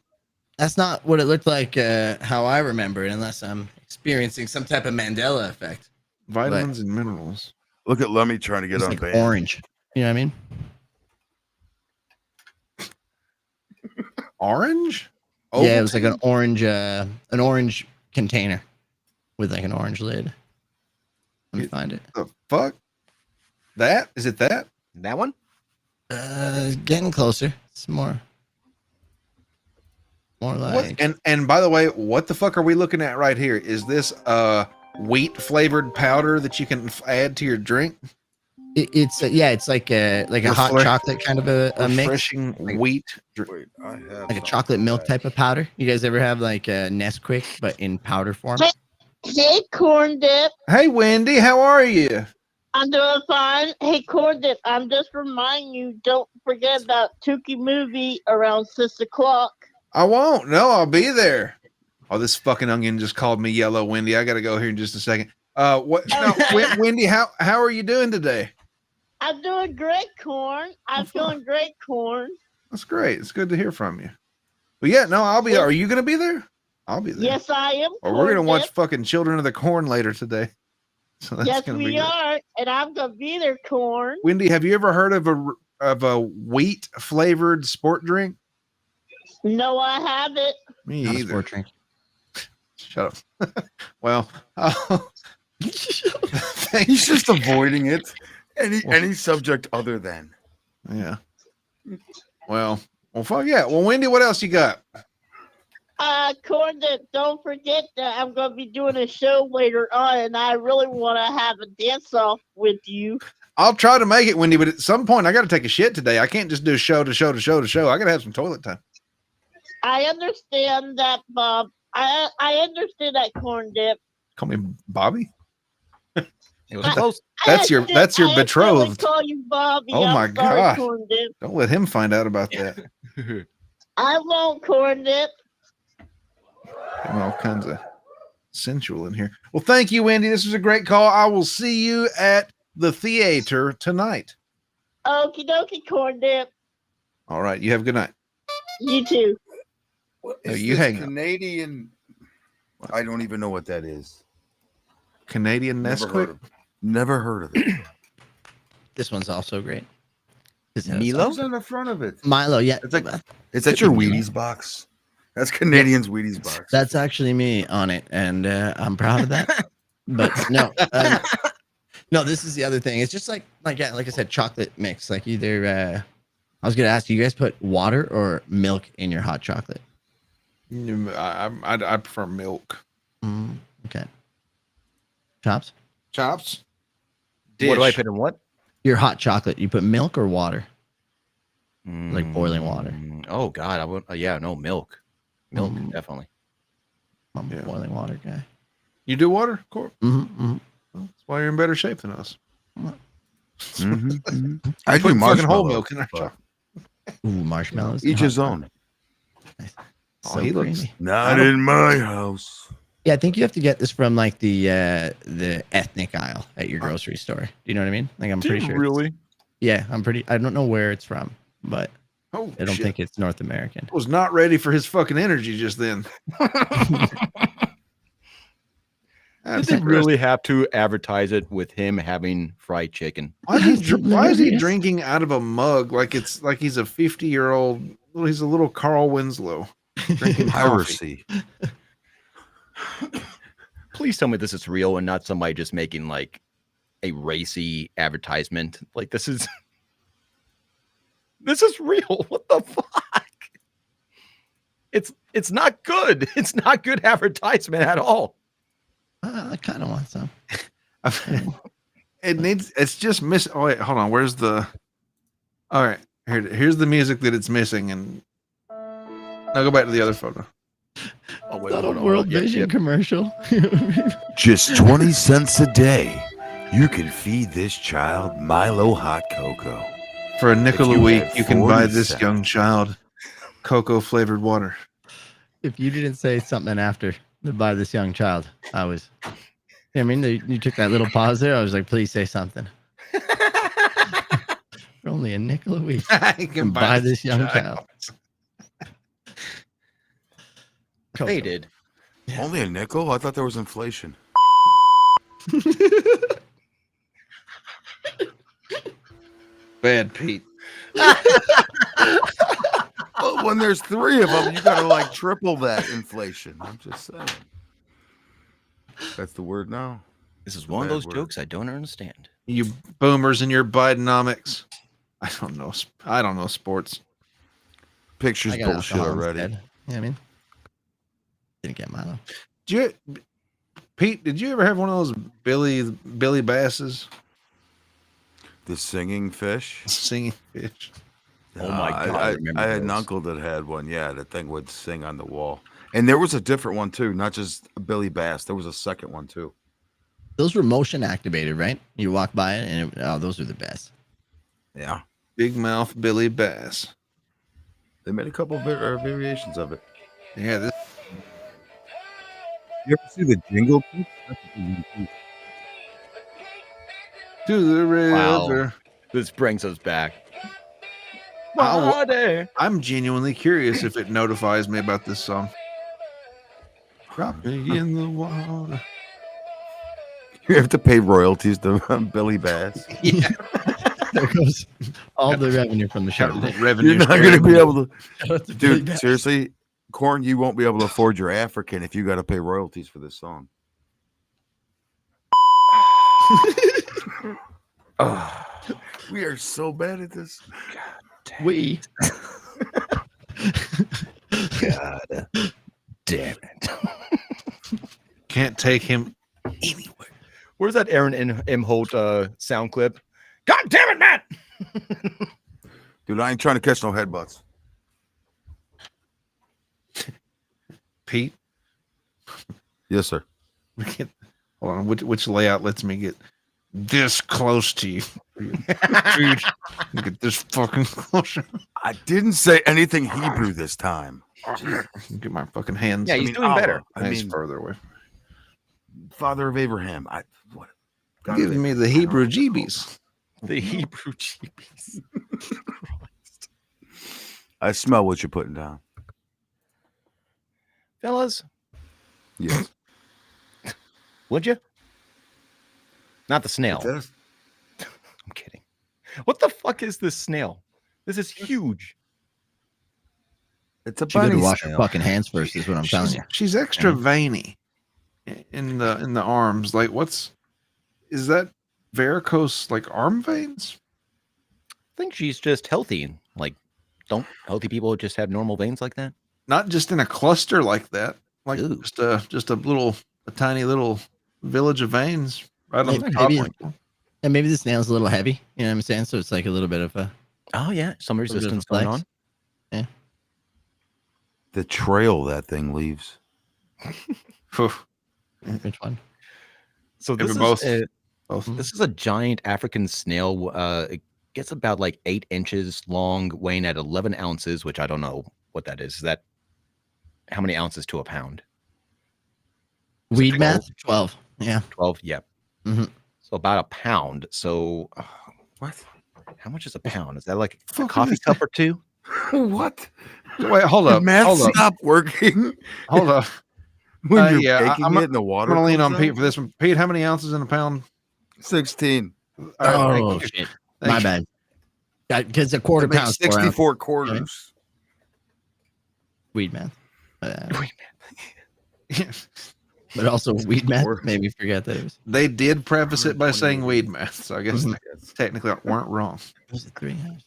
That's not what it looked like. How I remember it, unless I'm experiencing some type of Mandela effect. Vitamins and minerals. Look at Lemmy trying to get It's on like band. orange. You know what I mean? Orange? Yeah, it was like an orange container with like an orange lid. Let me find it. The fuck? That? Is it that? That one? Getting closer. It's more like And by the way, what the fuck are we looking at right here? Is this wheat flavored powder that you can add to your drink? it's like a hot chocolate kind of a mix. Refreshing wheat. Wait, I have Like a chocolate milk type of powder. You guys ever have like a Nesquik but in powder form? Hey, Corn Dip. Hey, Wendy, how are you? I'm doing fine. Hey, Corn Dip, I'm just reminding you, don't forget about Tukey movie around 6 o'clock. I won't. No, I'll be there. Oh, this fucking onion just called me yellow, Wendy. I got to go here in just a second. What? No, Wendy, how are you doing today? I'm doing great, Corn. I'm feeling great, Corn. That's great. It's good to hear from you. But yeah, no, I'll be there. Are you going to be there? I'll be there. Yes, I am. Or we're going to Corn watch Dip. fucking Children of the Corn later today. So that's Yes, gonna be we good. are, and I'm gonna be there, Corn. Wendy, have you ever heard of a wheat flavored sport drink? No, I haven't. Me Not a either. sport drink. Shut up. Well, He's just avoiding it. Any subject other than. yeah. Well, fuck yeah. Well, Wendy, what else you got? Corn Dip, don't forget that I'm going to be doing a show later on, and I really want to have a dance-off with you. I'll try to make it, Wendy, but at some point I got to take a shit today. I can't just do show to show to show to show. I got to have some toilet time. I understand that, Bob. I understand that, Corn Dip. Call me Bobby. It was close. That's your betrothed. Call you Bobby. Oh my God! Corn Dip. Don't let him find out about that. I won't, Corn Dip. All kinds of sensual in here. Well, thank you, Wendy. This was a great call. I will see you at the theater tonight. Okie dokie, Corn Dip. All right. You have a good night. You too. You hang up. Canadian. I don't even know what that is. Canadian Nesquik. Never heard of it. This one's also great. Milo? What's on the front of it? Milo, yeah. Is that your Wheaties box? That's Canadian's Wheaties box. That's actually me on it, and I'm proud of that. But no, no, this is the other thing. It's just like I said, chocolate mix. Like either I was gonna ask you guys put water or milk in your hot chocolate. I prefer milk. Okay. Chops. What do I put in what? Your hot chocolate. You put milk or water? Like boiling water. Oh God, I would. Yeah, no milk. Milk, definitely. I'm a boiling water guy. You do water, Corp? Mm-hmm. Well, that's why you're in better shape than us. I put do fucking whole marshmallow milk in our chocolate. Ooh, marshmallows. Each his own. Nice. Oh, he looks not in my house. Yeah, I think you have to get this from like the ethnic aisle at your grocery store. Do you know what I mean? Like I'm pretty sure. Really? Yeah, I don't know where it's from, but Oh, I don't think it's North American. I was not ready for his fucking energy just then. Did they really have to advertise it with him having fried chicken? Why is he drinking out of a mug like he's a 50-year-old? He's a little Carl Winslow drinking piracy. Please tell me this is real and not somebody just making like a racy advertisement. Like this is real. What the fuck? It's not good. It's not good advertisement at all. I kind of want some. It's just missing. Oh wait, hold on. Where's the? All right, here's the music that it's missing, and I'll go back to the other photo. Oh wait, not a World Vision commercial. Just 20 cents a day, you can feed this child Milo hot cocoa. For a nickel a week, you can buy 40 this cents. young child cocoa flavored water. If you didn't say something after to buy this young child, I was. I mean, you took that little pause there. I was like, please say something. For only a nickel a week, you can buy this young child. They did. Only a nickel? I thought there was inflation. Bad Pete. Well, when there's 3 of them, you gotta like triple that inflation. I'm just saying. That's the word now. This is one of those jokes I don't understand. You boomers and your Bidenomics. I don't know sports. Pictures I got bullshit alcohol already. instead. Yeah, I mean, didn't get Milo. Pete, did you ever have one of those Billy Basses? The singing fish. Singing fish. Oh my God! I had an uncle that had one. Yeah, that thing would sing on the wall. And there was a different one too, not just a Billy Bass. There was a second one too. Those were motion activated, right? You walk by it, and those are the best. Yeah. Big mouth Billy Bass. They made a couple of variations of it. Yeah. This... You ever see the jingle? To the river. Wow. This brings us back. I'm genuinely curious if it notifies me about this song. Drop me in the water. You have to pay royalties to Billy Bass. Yeah. There goes all the revenue from the show. Revenue. You're not going to be able to. Dude, Dude, seriously, Corn, you won't be able to afford your African if you got to pay royalties for this song. Oh, we are so bad at this. We. God. damn it. Can't take him anywhere. Where's that Aaron M. Holt sound clip? God damn it, Matt! Dude, I ain't trying to catch no headbutts. Pete? Yes, sir. Hold on. Which layout lets me get this close to you? Dude, get this fucking closer. I didn't say anything Hebrew this time. Get my fucking hands. Yeah, he's doing better. Hands further away. Father of Abraham. Giving me the Hebrew jeebies. The Hebrew jeebies. I smell what you're putting down. Fellas. Yes. Would you? Not the snail. What's this? I'm kidding. What the fuck is this snail? This is huge. It's a She better bunny wash snail. her fucking hands first. Is what I'm telling you. She's extra veiny in the arms. Like, is that varicose like arm veins? I think she's just healthy. Like, don't healthy people just have normal veins like that? Not just in a cluster like that. Like just a tiny little village of veins right on the top. And maybe the snail's a little heavy. You know what I'm saying? So it's like a little bit of a. Oh yeah, some resistance going on. Yeah. The trail that thing leaves. Which one? So this is a giant African snail. It gets about like 8 inches long, weighing at 11 ounces, which I don't know what that is. Is that how many ounces to a pound? Weed math? 12. Yeah. 12. Yep. Mm-hmm. So about a pound. So what? How much is a pound? Is that like a coffee cup or two? What? Wait, hold up. Math Hold up. stop working. Hold up. When you're yeah, baking it in the water. I'm gonna lean on comes Pete out? for this one. Pete, how many ounces in a pound? 16. Oh shit! My bad. Because a quarter That makes pound. 64 quarters. Weed math. But also weed math. Maybe forget that it was. They did preface it by saying weed math, so I guess they technically weren't wrong. Was it 3 hours?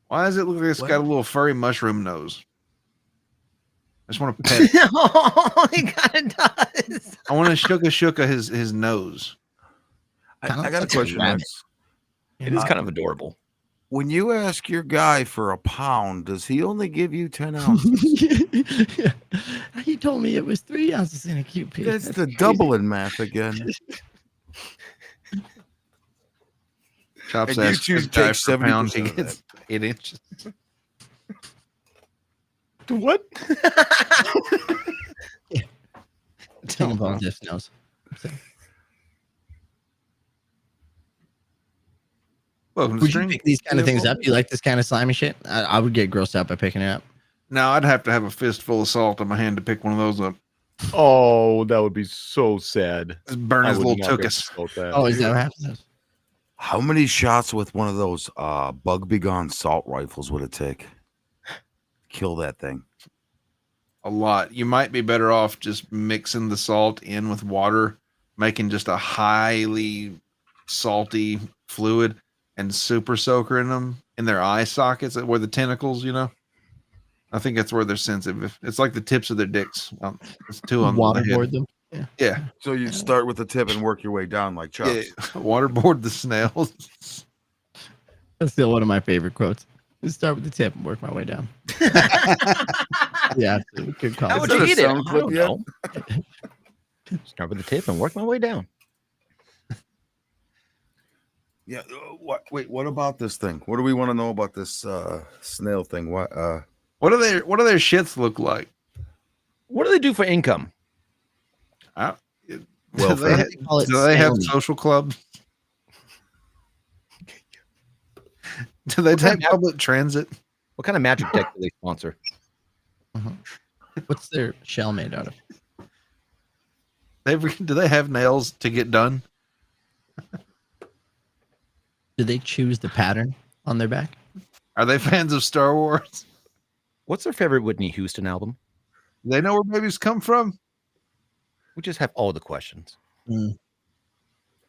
Why does it look like it's got a little furry mushroom nose? I just want to pet it. Oh, he kind of does. I want to shuka his nose. I got a question. Max. It is kind of adorable. When you ask your guy for a pound, does he only give you 10 ounces? He told me it was 3 ounces in a cute piece. That's the double in math again. Chops And you asks choose his guy take for a pound, 70% he of gets 8 inches. What? Tell him about this nose. Welcome to Would you Stream. pick these kind of things up? You like this kind of slimy shit? I would get grossed out by picking it up. Now I'd have to have a fistful of salt in my hand to pick one of those up. Oh, that would be so sad. Just burn I his would little not be able to tuchus. vote that. Oh, is that what happens? How many shots with one of those bug begone salt rifles would it take? Kill that thing. A lot. You might be better off just mixing the salt in with water, making just a highly salty fluid and super soaker in them in their eye sockets where the tentacles, you know. I think that's where they're sensitive. It's like the tips of their dicks. It's two on the Waterboard head. them. Yeah. So you start with the tip and work your way down like Chuck. Yeah. Waterboard the snails. That's still one of my favorite quotes. Just start with the tip and work my way down. Yeah, good call. How would you eat it? I don't know. Start with the tip and work my way down. Yeah. Wait. What about this thing? What do we want to know about this snail thing? What do their shits look like? What do they do for income? Do they have social clubs? Do they take public transit? What kind of magic deck do they sponsor? What's their shell made out of? Do they have nails to get done? Do they choose the pattern on their back? Are they fans of Star Wars? What's their favorite Whitney Houston album? They know where babies come from? We just have all the questions. We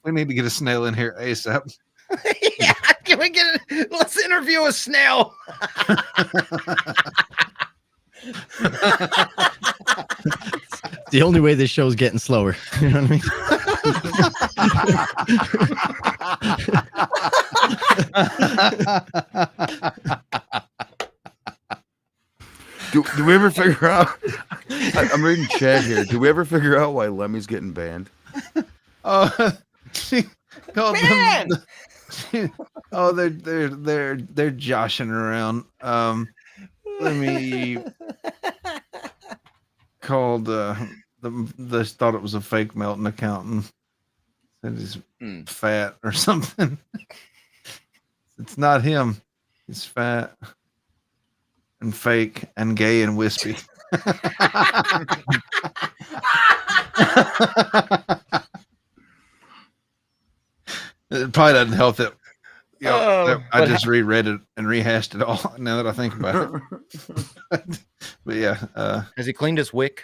need to get a snail in here ASAP. Yeah, can we get it? Let's interview a snail. The only way this show's getting slower. You know what I mean? Do we ever figure out? I'm reading chat here. Do we ever figure out why Lemmy's getting banned? She called them. Oh, they're joshing around. Lemmy called they thought it was a fake Melton accountant. Said he's fat or something. It's not him. He's fat and fake and gay and wispy. It probably doesn't help that. I just reread it and rehashed it all now that I think about it. But yeah. Has he cleaned his wick?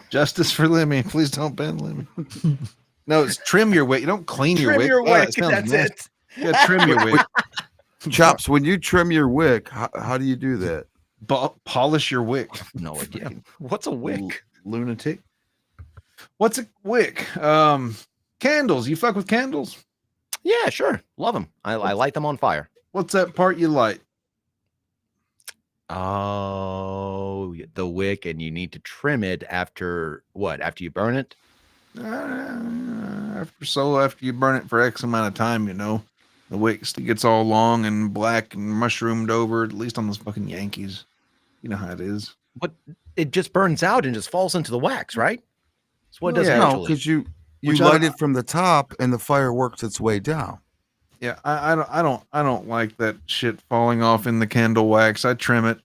Justice for Lemmy. Please don't ban Lemmy. No, it's trim your wick. You don't clean your wick. That's it. You gotta trim your wick. Chops, when you trim your wick, how do you do that? Polish your wick. No idea. What's a wick? Lunatic. What's a wick? Candles. You fuck with candles? Yeah, sure. Love them. I light them on fire. What's that part you light? Oh, the wick, and you need to trim it after what? After you burn it? After you burn it for X amount of time, you know, the wick gets all long and black and mushroomed over. At least on those fucking Yankees, you know how it is. But it just burns out and just falls into the wax, right? That's what it does naturally. No, because you light it from the top and the fire works its way down. Yeah, I don't like that shit falling off in the candle wax. I trim it.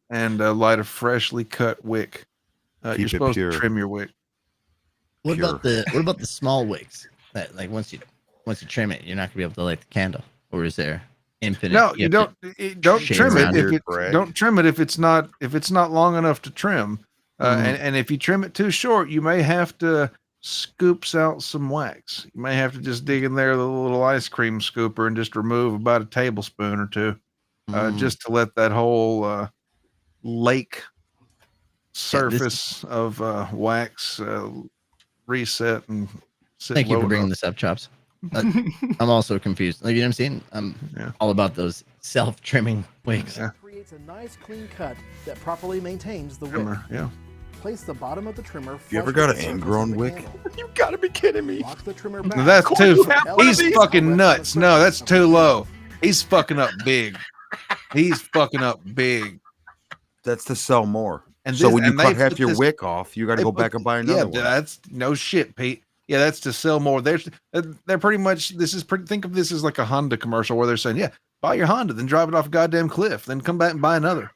And light a freshly cut wick. You're supposed to trim your wick. What about the small wicks? That like once you trim it, you're not gonna be able to light the candle, or is there infinite? No, you don't trim it. Don't trim it if it's not long enough to trim. And if you trim it too short, you may have to scoops out some wax. You may have to just dig in there with a little ice cream scooper and just remove about a tablespoon or two, just to let that whole lake surface of wax reset and sit. Thank you for bringing this up, Chops. I'm also confused. Like, you know what I'm saying? I'm all about those self-trimming wicks. Yeah. Creates a nice clean cut that properly maintains the wick. Yeah. Place the bottom of the trimmer. You ever got an ingrown wick? You gotta be kidding me. Lock the trimmer back. No, that's too. He's fucking nuts. No, that's too low. He's fucking up big. He's fucking up big. That's to sell more. And so when you cut half your wick off, you got to go back and buy another one. Yeah, that's no shit, Pete. Yeah, that's to sell more. They're pretty much. Think of this as like a Honda commercial where they're saying, "Yeah, buy your Honda, then drive it off a goddamn cliff, then come back and buy another."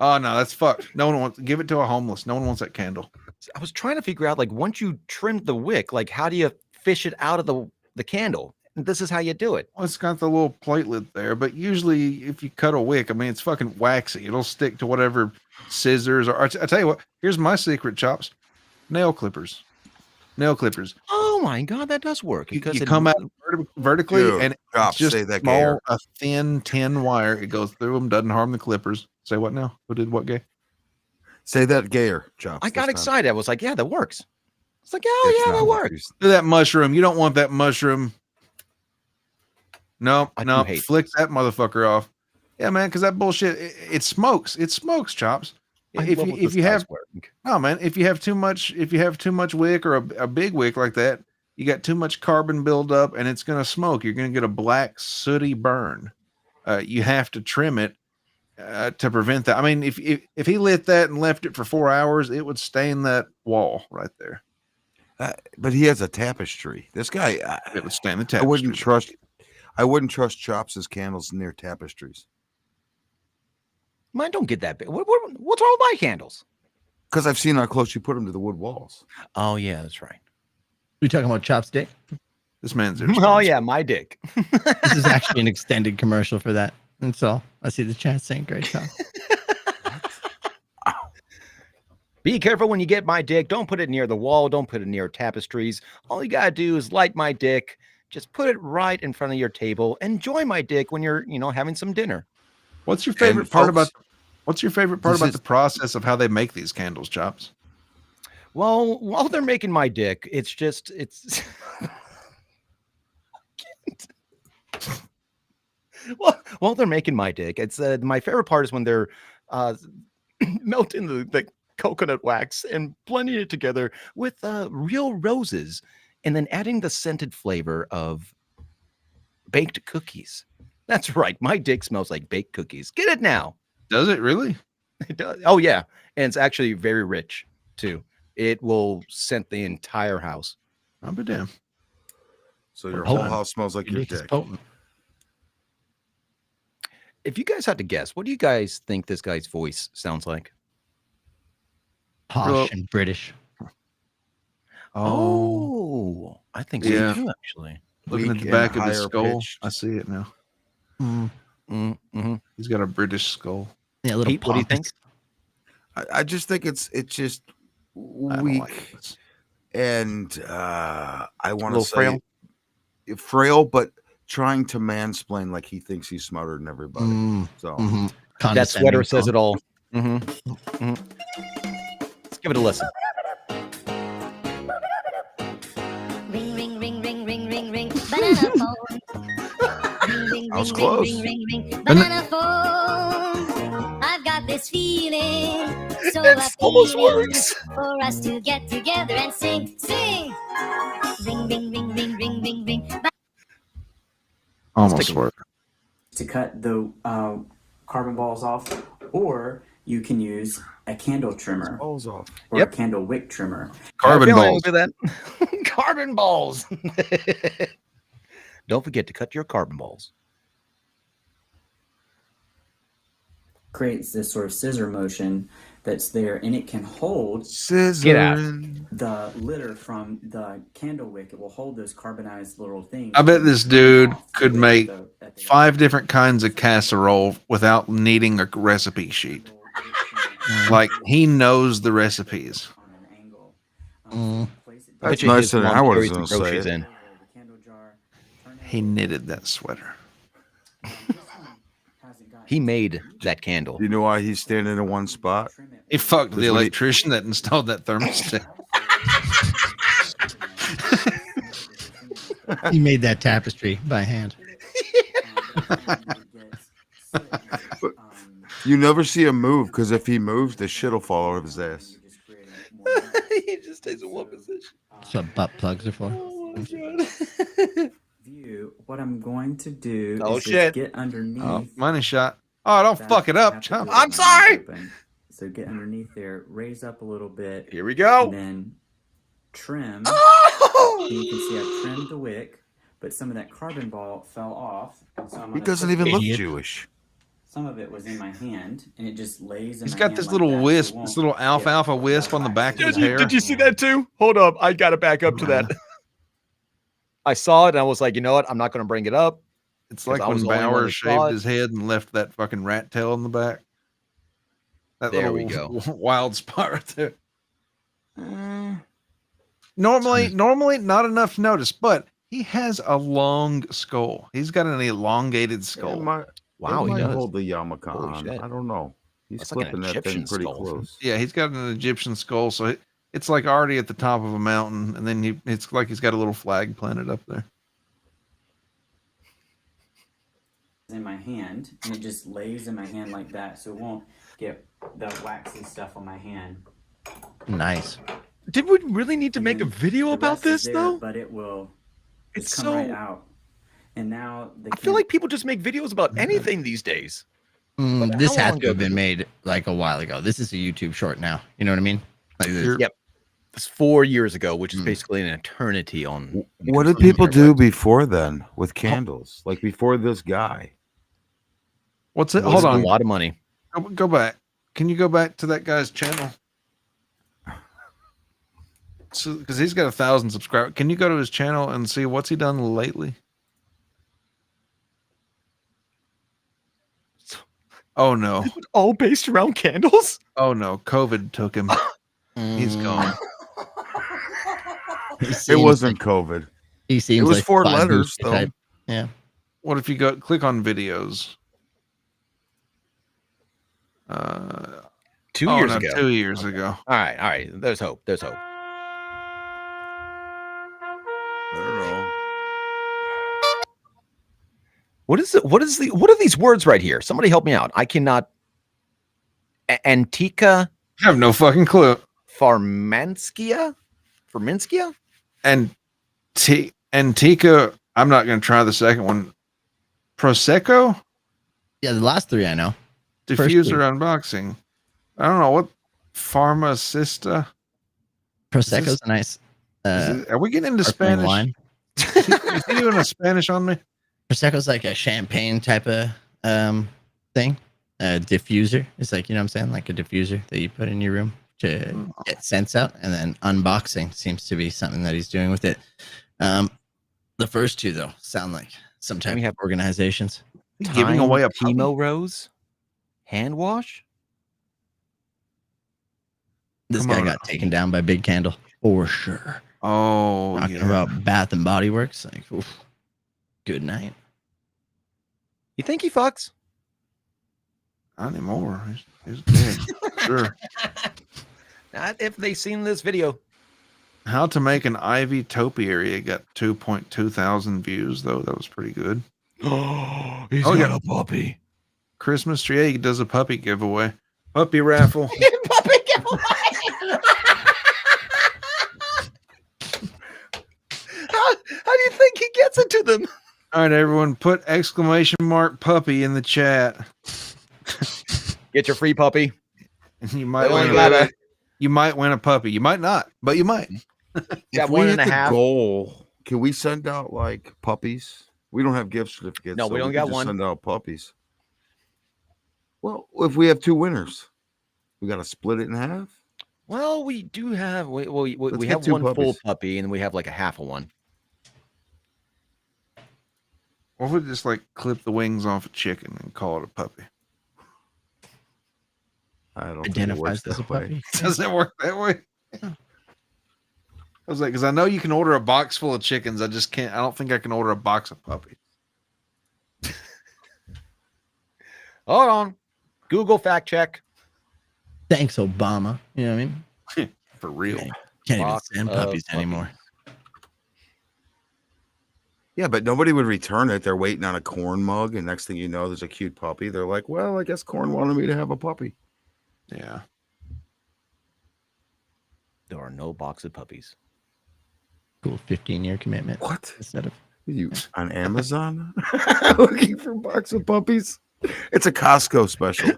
Oh no, that's fucked. No one wants. Give it to a homeless. No one wants that candle. I was trying to figure out, like, once you trimmed the wick, like, how do you fish it out of the candle? And this is how you do it. Well, it's got the little platelet there, but usually if you cut a wick, I mean, it's fucking waxy. It'll stick to whatever scissors or I tell you what. Here's my secret, Chops. Nail clippers. Oh my god, that does work. Because you come out vertically, Dude, and it's just a thin tin wire. It goes through them, doesn't harm the clippers. Say what now? Who did what, gay? Say that gayer, Chops. I got excited. I was like, yeah, that works. It's like, oh yeah, that works. Do that mushroom. You don't want that mushroom. No, flick that motherfucker off. Yeah, man, because that bullshit it smokes. It smokes, Chops. If you have too much wick or a big wick like that, you got too much carbon buildup and it's gonna smoke. You're gonna get a black sooty burn. You have to trim it to prevent that. I mean, if he lit that and left it for 4 hours, it would stain that wall right there. But he has a tapestry. This guy, it would stain the tapestry. I wouldn't trust Chops' candles near tapestries. Mine don't get that big. What's wrong with my candles? Because I've seen how close you put them to the wood walls. Oh yeah, that's right. We talking about Chops' dick? This man's. Oh yeah, my dick. This is actually an extended commercial for that. And so I see the chat saying, "Great job." Be careful when you get my dick. Don't put it near the wall. Don't put it near tapestries. All you gotta do is light my dick. just put it right in front of your table. Enjoy my dick when you're, having some dinner. What's your favorite part about the process of how they make these candles, Chops? Well, while they're making my dick, it's while they're making my dick, it's my favorite part is when they're melting the coconut wax and blending it together with real roses, and then adding the scented flavor of baked cookies. That's right, my dick smells like baked cookies. Get it now. Does it really? It does. Oh yeah, and it's actually very rich too. It will scent the entire house. I'll be damned. So your whole house smells like your dick. If you guys had to guess, what do you guys think this guy's voice sounds like? Posh and British. Oh, I think so too, actually. Looking at the back of his skull, I see it now. He's got a British skull. Yeah, little Pete, what do you think? I just think it's just weak, and I want to say frail, but trying to mansplain like he thinks he's smarter than everybody. So that sweater says it all. Let's give it a listen. Ring, ring, ring, ring, ring, ring, ring, banana phone. Ring, ring, I was ring, close. ring, ring, ring, ring, banana phone. I've got this feeling, so It almost works. for us to get together and sing, sing. Ring, ring, ring, ring, ring, ring, ring. Almost worked. To cut the carbon balls off, or you can use a candle trimmer balls off, or a candle wick trimmer. Carbon balls. Look at that. Carbon balls. Don't forget to cut your carbon balls. Creates this sort of scissor motion that's there, and it can hold the litter from the candle wick. It will hold those carbonized little things. I bet this dude could make 5 different kinds of casserole without needing a recipe sheet. Like, he knows the recipes. That's nicer than I was going to say. He knitted that sweater. He made that candle. You know why he's standing in one spot? He fucked the electrician that installed that thermostat. He made that tapestry by hand. You never see him move, because if he moves, the shit will fall out of his ass. He just stays in one position. That's what butt plugs are for. What I'm going to do is shit. just get underneath. Oh, money shot. Oh, don't fuck it up, chump. I'm sorry. So get underneath there, raise up a little bit. Here we go. And then trim. Oh! And you can see I trimmed the wick, but some of that carbon ball fell off. And so I'm He gonna doesn't put even look it- Jewish. Some of it was in my hand, and it just lays in He's my got hand this like little that, so it wisp, won't this little alfalfa get wisp on the back of his hair. Did you see that too? Hold up. I got to back up to that. I saw it and I was like, you know what? I'm not going to bring it up. It's like when Bauer shaved his head and left that fucking rat tail in the back. That There little we go. wild spot right there. Normally not enough to notice, but he has a long skull. He's got an elongated skull. Wow, he does. Hold the yarmulke on. shit. I don't know. He's That's like an flipping that Egyptian thing pretty skull. close. Yeah, he's got an Egyptian skull, so it's like already at the top of a mountain, and then it's like he's got a little flag planted up there. in my hand, and it just lays in my hand like that, so it won't get the waxy stuff on my hand. Nice. Did we really need to make a video about this though? But it will. It's come so. right out. And now I feel like people just make videos about anything these days. This how has long to have ago been made like a while ago. This is a YouTube short now. You know what I mean? Like this. Yep. It's 4 years ago, which is basically an eternity on. What did people do before then with candles? Like before this guy? What's it? It was Hold on. a lot of money. Go back. Can you go back to that guy's channel? So, because he's got 1,000 subscribers. Can you go to his channel and see what's he done lately? Oh no! All based around candles. Oh no! COVID took him. He's gone. It wasn't COVID. He seems It was like 4 Five letters, Booster though. type. Yeah. What if you click on videos? 2 years ago. 2 years ago. All right. There's hope. I don't know. What are these words right here? Somebody help me out. I cannot. Antika. I have no fucking clue. Farmanskia? And Antika. I'm not going to try the second one. Prosecco? Yeah, the last 3 I know. Diffuser unboxing. I don't know what. Pharmacista. Prosecco's a nice. Are we getting into Spanish? Wine. Is he doing a Spanish on me? Prosecco's like a champagne type of thing. Diffuser. It's like, you know what I'm saying? Like a diffuser that you put in your room to get scents out. And then unboxing seems to be something that he's doing with it. The first 2, though, sound like some type of organizations. Giving away a Chemo Rose hand wash? This guy got taken down by Big Candle for sure. Oh, talking about Bath and Body Works. Like, oof, good night. You think he fucks? Not anymore. He's dead. Sure. Not if they seen this video. How to make an Ivy topiary got 2.2 thousand views, though. That was pretty good. Oh, he's got a puppy. Christmas tree. Yeah, he does a puppy giveaway. Puppy raffle. Puppy giveaway. How do you think he gets it to them? All right, everyone, put ! puppy in the chat. Get your free puppy. You might win a puppy. You might not, but you might. If we hit the goal, can we send out like puppies? We don't have gift certificates. No, so we don't got just one. Send out puppies. Well, if we have 2 winners, we got to split it in half. Well, we do have. We have get 2 one full puppies. puppy, and we have like a half of one. Or if we just like clip the wings off a chicken and call it a puppy. I don't Identifies think as a it works that way. puppy. Does it work that way? I was like, because I know you can order a box full of chickens. I just can't. I don't think I can order a box of puppies. Hold on. Google fact check. Thanks, Obama. You know what I mean? For real. Can't even Box send of puppies puppies. anymore. Yeah, but nobody would return it. They're waiting on a corn mug, and next thing you know, there's a cute puppy. They're like, well, I guess Corn wanted me to have a puppy. Yeah. There are no box of puppies. Cool 15-year commitment. What? Instead of You on Amazon looking for a box of puppies? It's a Costco special.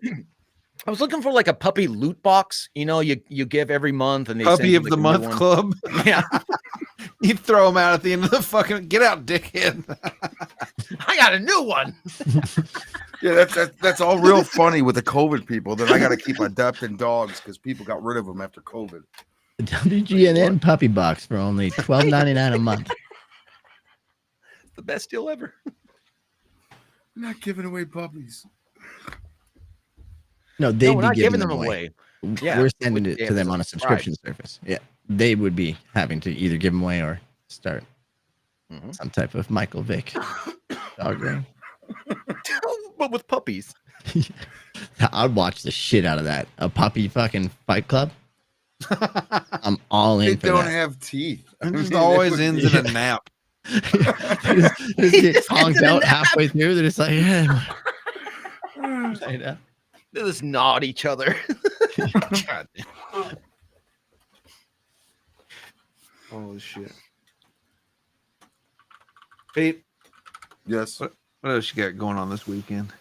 I was looking for like a puppy loot box. You know, you give every month, and they send Puppy you, of like, the a new month one. club. Yeah, You throw them out at the end of the fucking. Get out, dickhead. I got a new one. Yeah, that's all real funny with the COVID people. That I got to keep adopting dogs because people got rid of them after COVID. the WGNN puppy box for only $12.99 a month. The best deal ever. I'm not giving away puppies. No, they'd we're be not giving them away. Yeah, We're sending it with to them on a Amazon subscription service. Yeah, they would be having to either give them away or start some type of Michael Vick dog ring. But with puppies. I'd watch the shit out of that. A puppy fucking fight club. I'm all in They for don't that. have teeth. It just always ends in a nap. They just get conked out halfway through. They're just like, yeah. They just gnaw at each other. God damn. Holy shit. Pete, Yes. what else you got going on this weekend?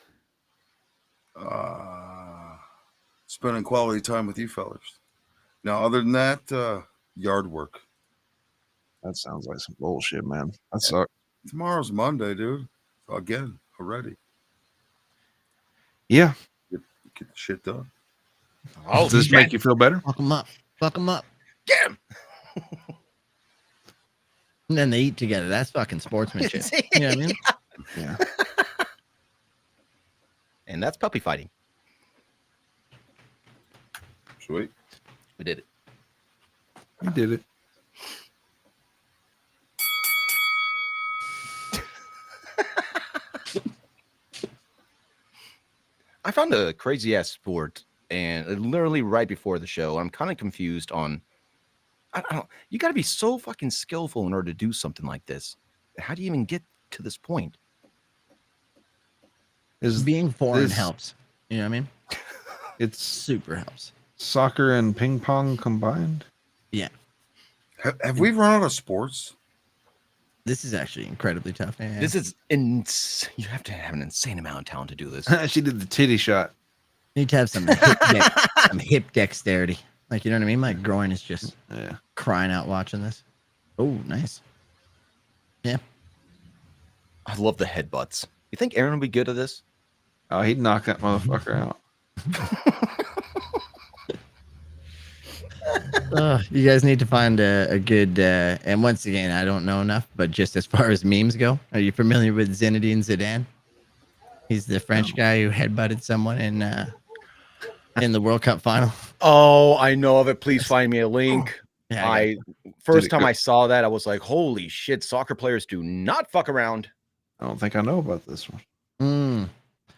Spending quality time with you fellas. Now, other than that, yard work. That sounds like some bullshit, man. That sucks. Tomorrow's Monday, dude. Again, already. Yeah. Get the shit done. Oh, Does this make you feel better? Fuck them up. Fuck them up. Get him. And then they eat together. That's fucking sportsmanship. You know what I mean? Yeah. And that's puppy fighting. Sweet. We did it. You did it. I found a crazy ass sport, and literally right before the show, I'm kind of confused on. I don't. You got to be so fucking skillful in order to do something like this. How do you even get to this point? Is being foreign helps. You know what I mean? It's super helps. Soccer and ping pong combined. Yeah. Have we run out of sports? This is actually incredibly tough. Yeah. This is you have to have an insane amount of talent to do this. She did the titty shot. You need to have some hip dexterity. Like, you know what I mean? My groin is just crying out watching this. Oh, nice. Yeah. I love the headbutts. You think Aaron would be good at this? Oh, he'd knock that motherfucker out. You guys need to find a good, and once again, I don't know enough, but just as far as memes go, are you familiar with Zinedine Zidane? He's the French guy who headbutted someone in the World Cup final. Oh, I know of it. Please find me a link. Yeah, First time I saw that, I was like, holy shit, soccer players do not fuck around. I don't think I know about this one.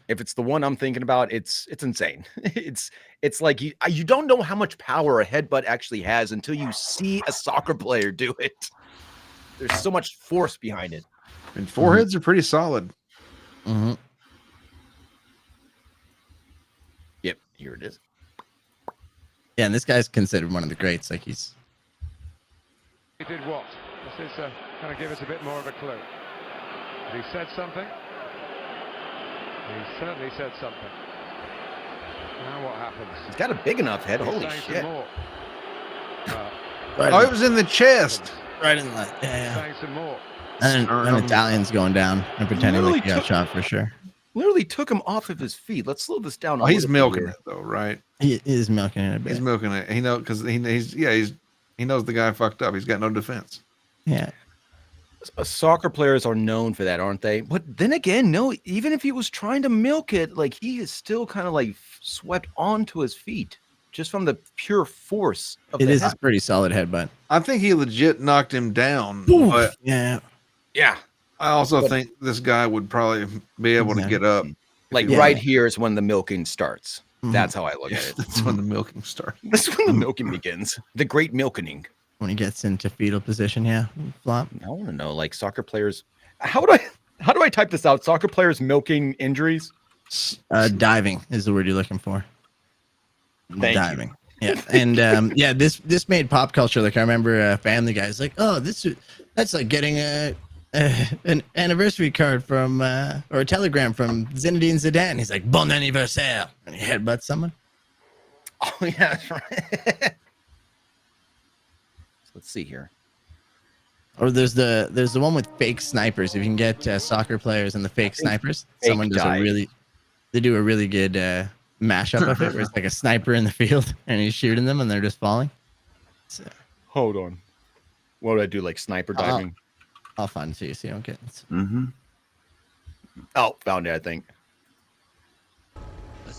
If it's the one I'm thinking about, it's insane. It's like you don't know how much power a headbutt actually has until you see a soccer player do it. There's so much force behind it. And foreheads are pretty solid. Mm-hmm. Yep, here it is. Yeah, and this guy's considered one of the greats. Like He did what? This is kind of give us a bit more of a clue. He said something. He certainly said something. Now what happens? He's got a big enough head. Holy shit. It was in the chest. Right in the Saying some more. And an Italian's going down and pretending like he got shot for sure. Literally took him off of his feet. Let's slow this down. Oh, he's milking it though, right? He is milking it a bit. He's milking it. He knows because he knows the guy fucked up. He's got no defense. Yeah. Soccer players are known for that, aren't they? But then again, no, even if he was trying to milk it, like he is still kind of like swept onto his feet just from the pure force of it. Is a pretty solid headbutt. I think he legit knocked him down. Oof, but yeah. I also think this guy would probably be able to get up. Like right here is when the milking starts. That's how I look at it. That's when the milking starts. That's when the milking begins. The great milking. When he gets into fetal position, flop. I want to know, like soccer players. How do I type this out? Soccer players milking injuries. Diving is the word you're looking for. Diving. Yeah, and this made pop culture. Like I remember Family Guy's like, oh, that's like getting an anniversary card from or a telegram from Zinedine Zidane. He's like, bon anniversaire, and he headbutts someone. Oh yeah, that's right. Let's see here. Or there's the one with fake snipers. If you can get soccer players and the fake snipers, someone does they do a really good mashup of it, where it's like a sniper in the field and he's shooting them and they're just falling. So, hold on. What would I do? Like sniper diving? I'll find it to you so you don't get it. Mm-hmm. Oh, found it, I think.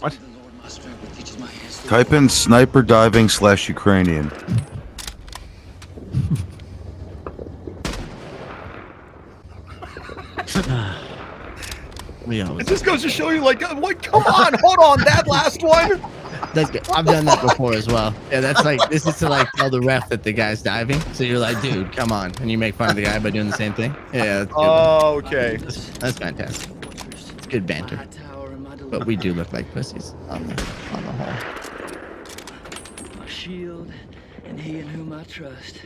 What? Type in sniper diving / Ukrainian. It just goes to show you, like, what? Come on, hold on, that last one. That's good. I've done that before as well. Yeah, that's like this is to like tell the ref that the guy's diving. So you're like, dude, come on, and you make fun of the guy by doing the same thing. Yeah. Oh, okay. That's fantastic. It's good banter. But we do look like pussies on the whole. My shield, and he in whom I trust.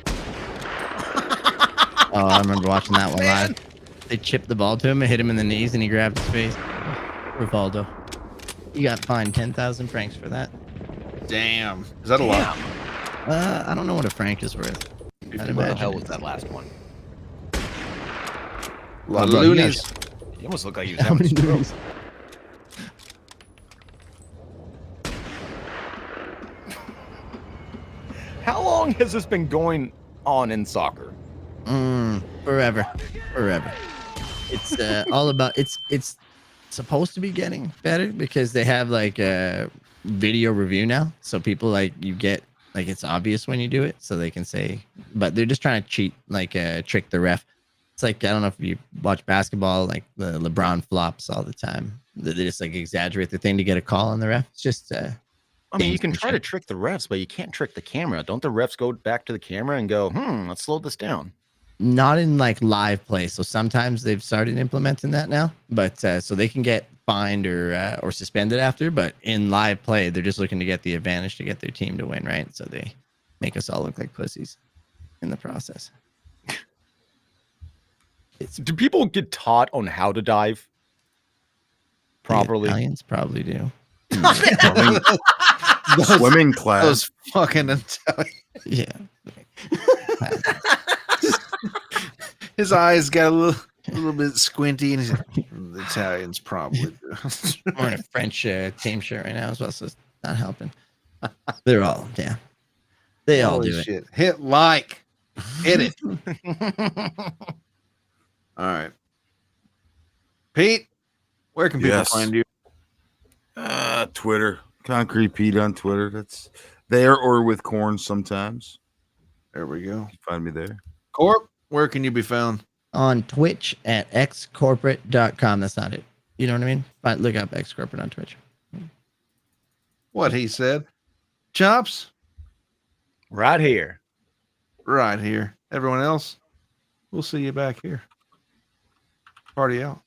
Oh, I remember watching that one live. They chipped the ball to him and hit him in the knees, and he grabbed his face. Rivaldo. You got fined 10,000 francs for that. Damn. Is that a lot? I don't know what a franc is worth. What the hell was that last one? A lot of loonies. You almost look like he was having a stroke. How long has this been going on in soccer? Forever. It's all about it's supposed to be getting better because they have like a video review now, so people like you get like it's obvious when you do it, so they can say, but they're just trying to cheat, like trick the ref. It's like, I don't know if you watch basketball, like the LeBron flops all the time. They just like exaggerate the thing to get a call on the ref. It's just, I mean, you can try to trick the refs, but you can't trick the camera. Don't the refs go back to the camera and go, let's slow this down? Not in like live play. So sometimes they've started implementing that now, but so they can get fined or suspended after. But in live play, they're just looking to get the advantage to get their team to win, right? So they make us all look like pussies in the process. Do people get taught on how to dive properly? Italians probably do. Swimming class. Those fucking Italian. Yeah. His eyes got a little bit squinty, and he's like, the Italians probably do. I'm wearing a French team shirt right now as well, so it's not helping. They're all, yeah. They all Holy do shit. it. Hit like. Hit it. All right. Pete, where can people find you? Twitter. Concrete Pete on Twitter. That's there, or with Corn sometimes. There we go. Find me there. Corp, where can you be found? On Twitch at xcorporate.com. That's not it. You know what I mean? Look up xcorporate on Twitch. What he said. Chops? Right here. Right here. Everyone else, we'll see you back here. Party out.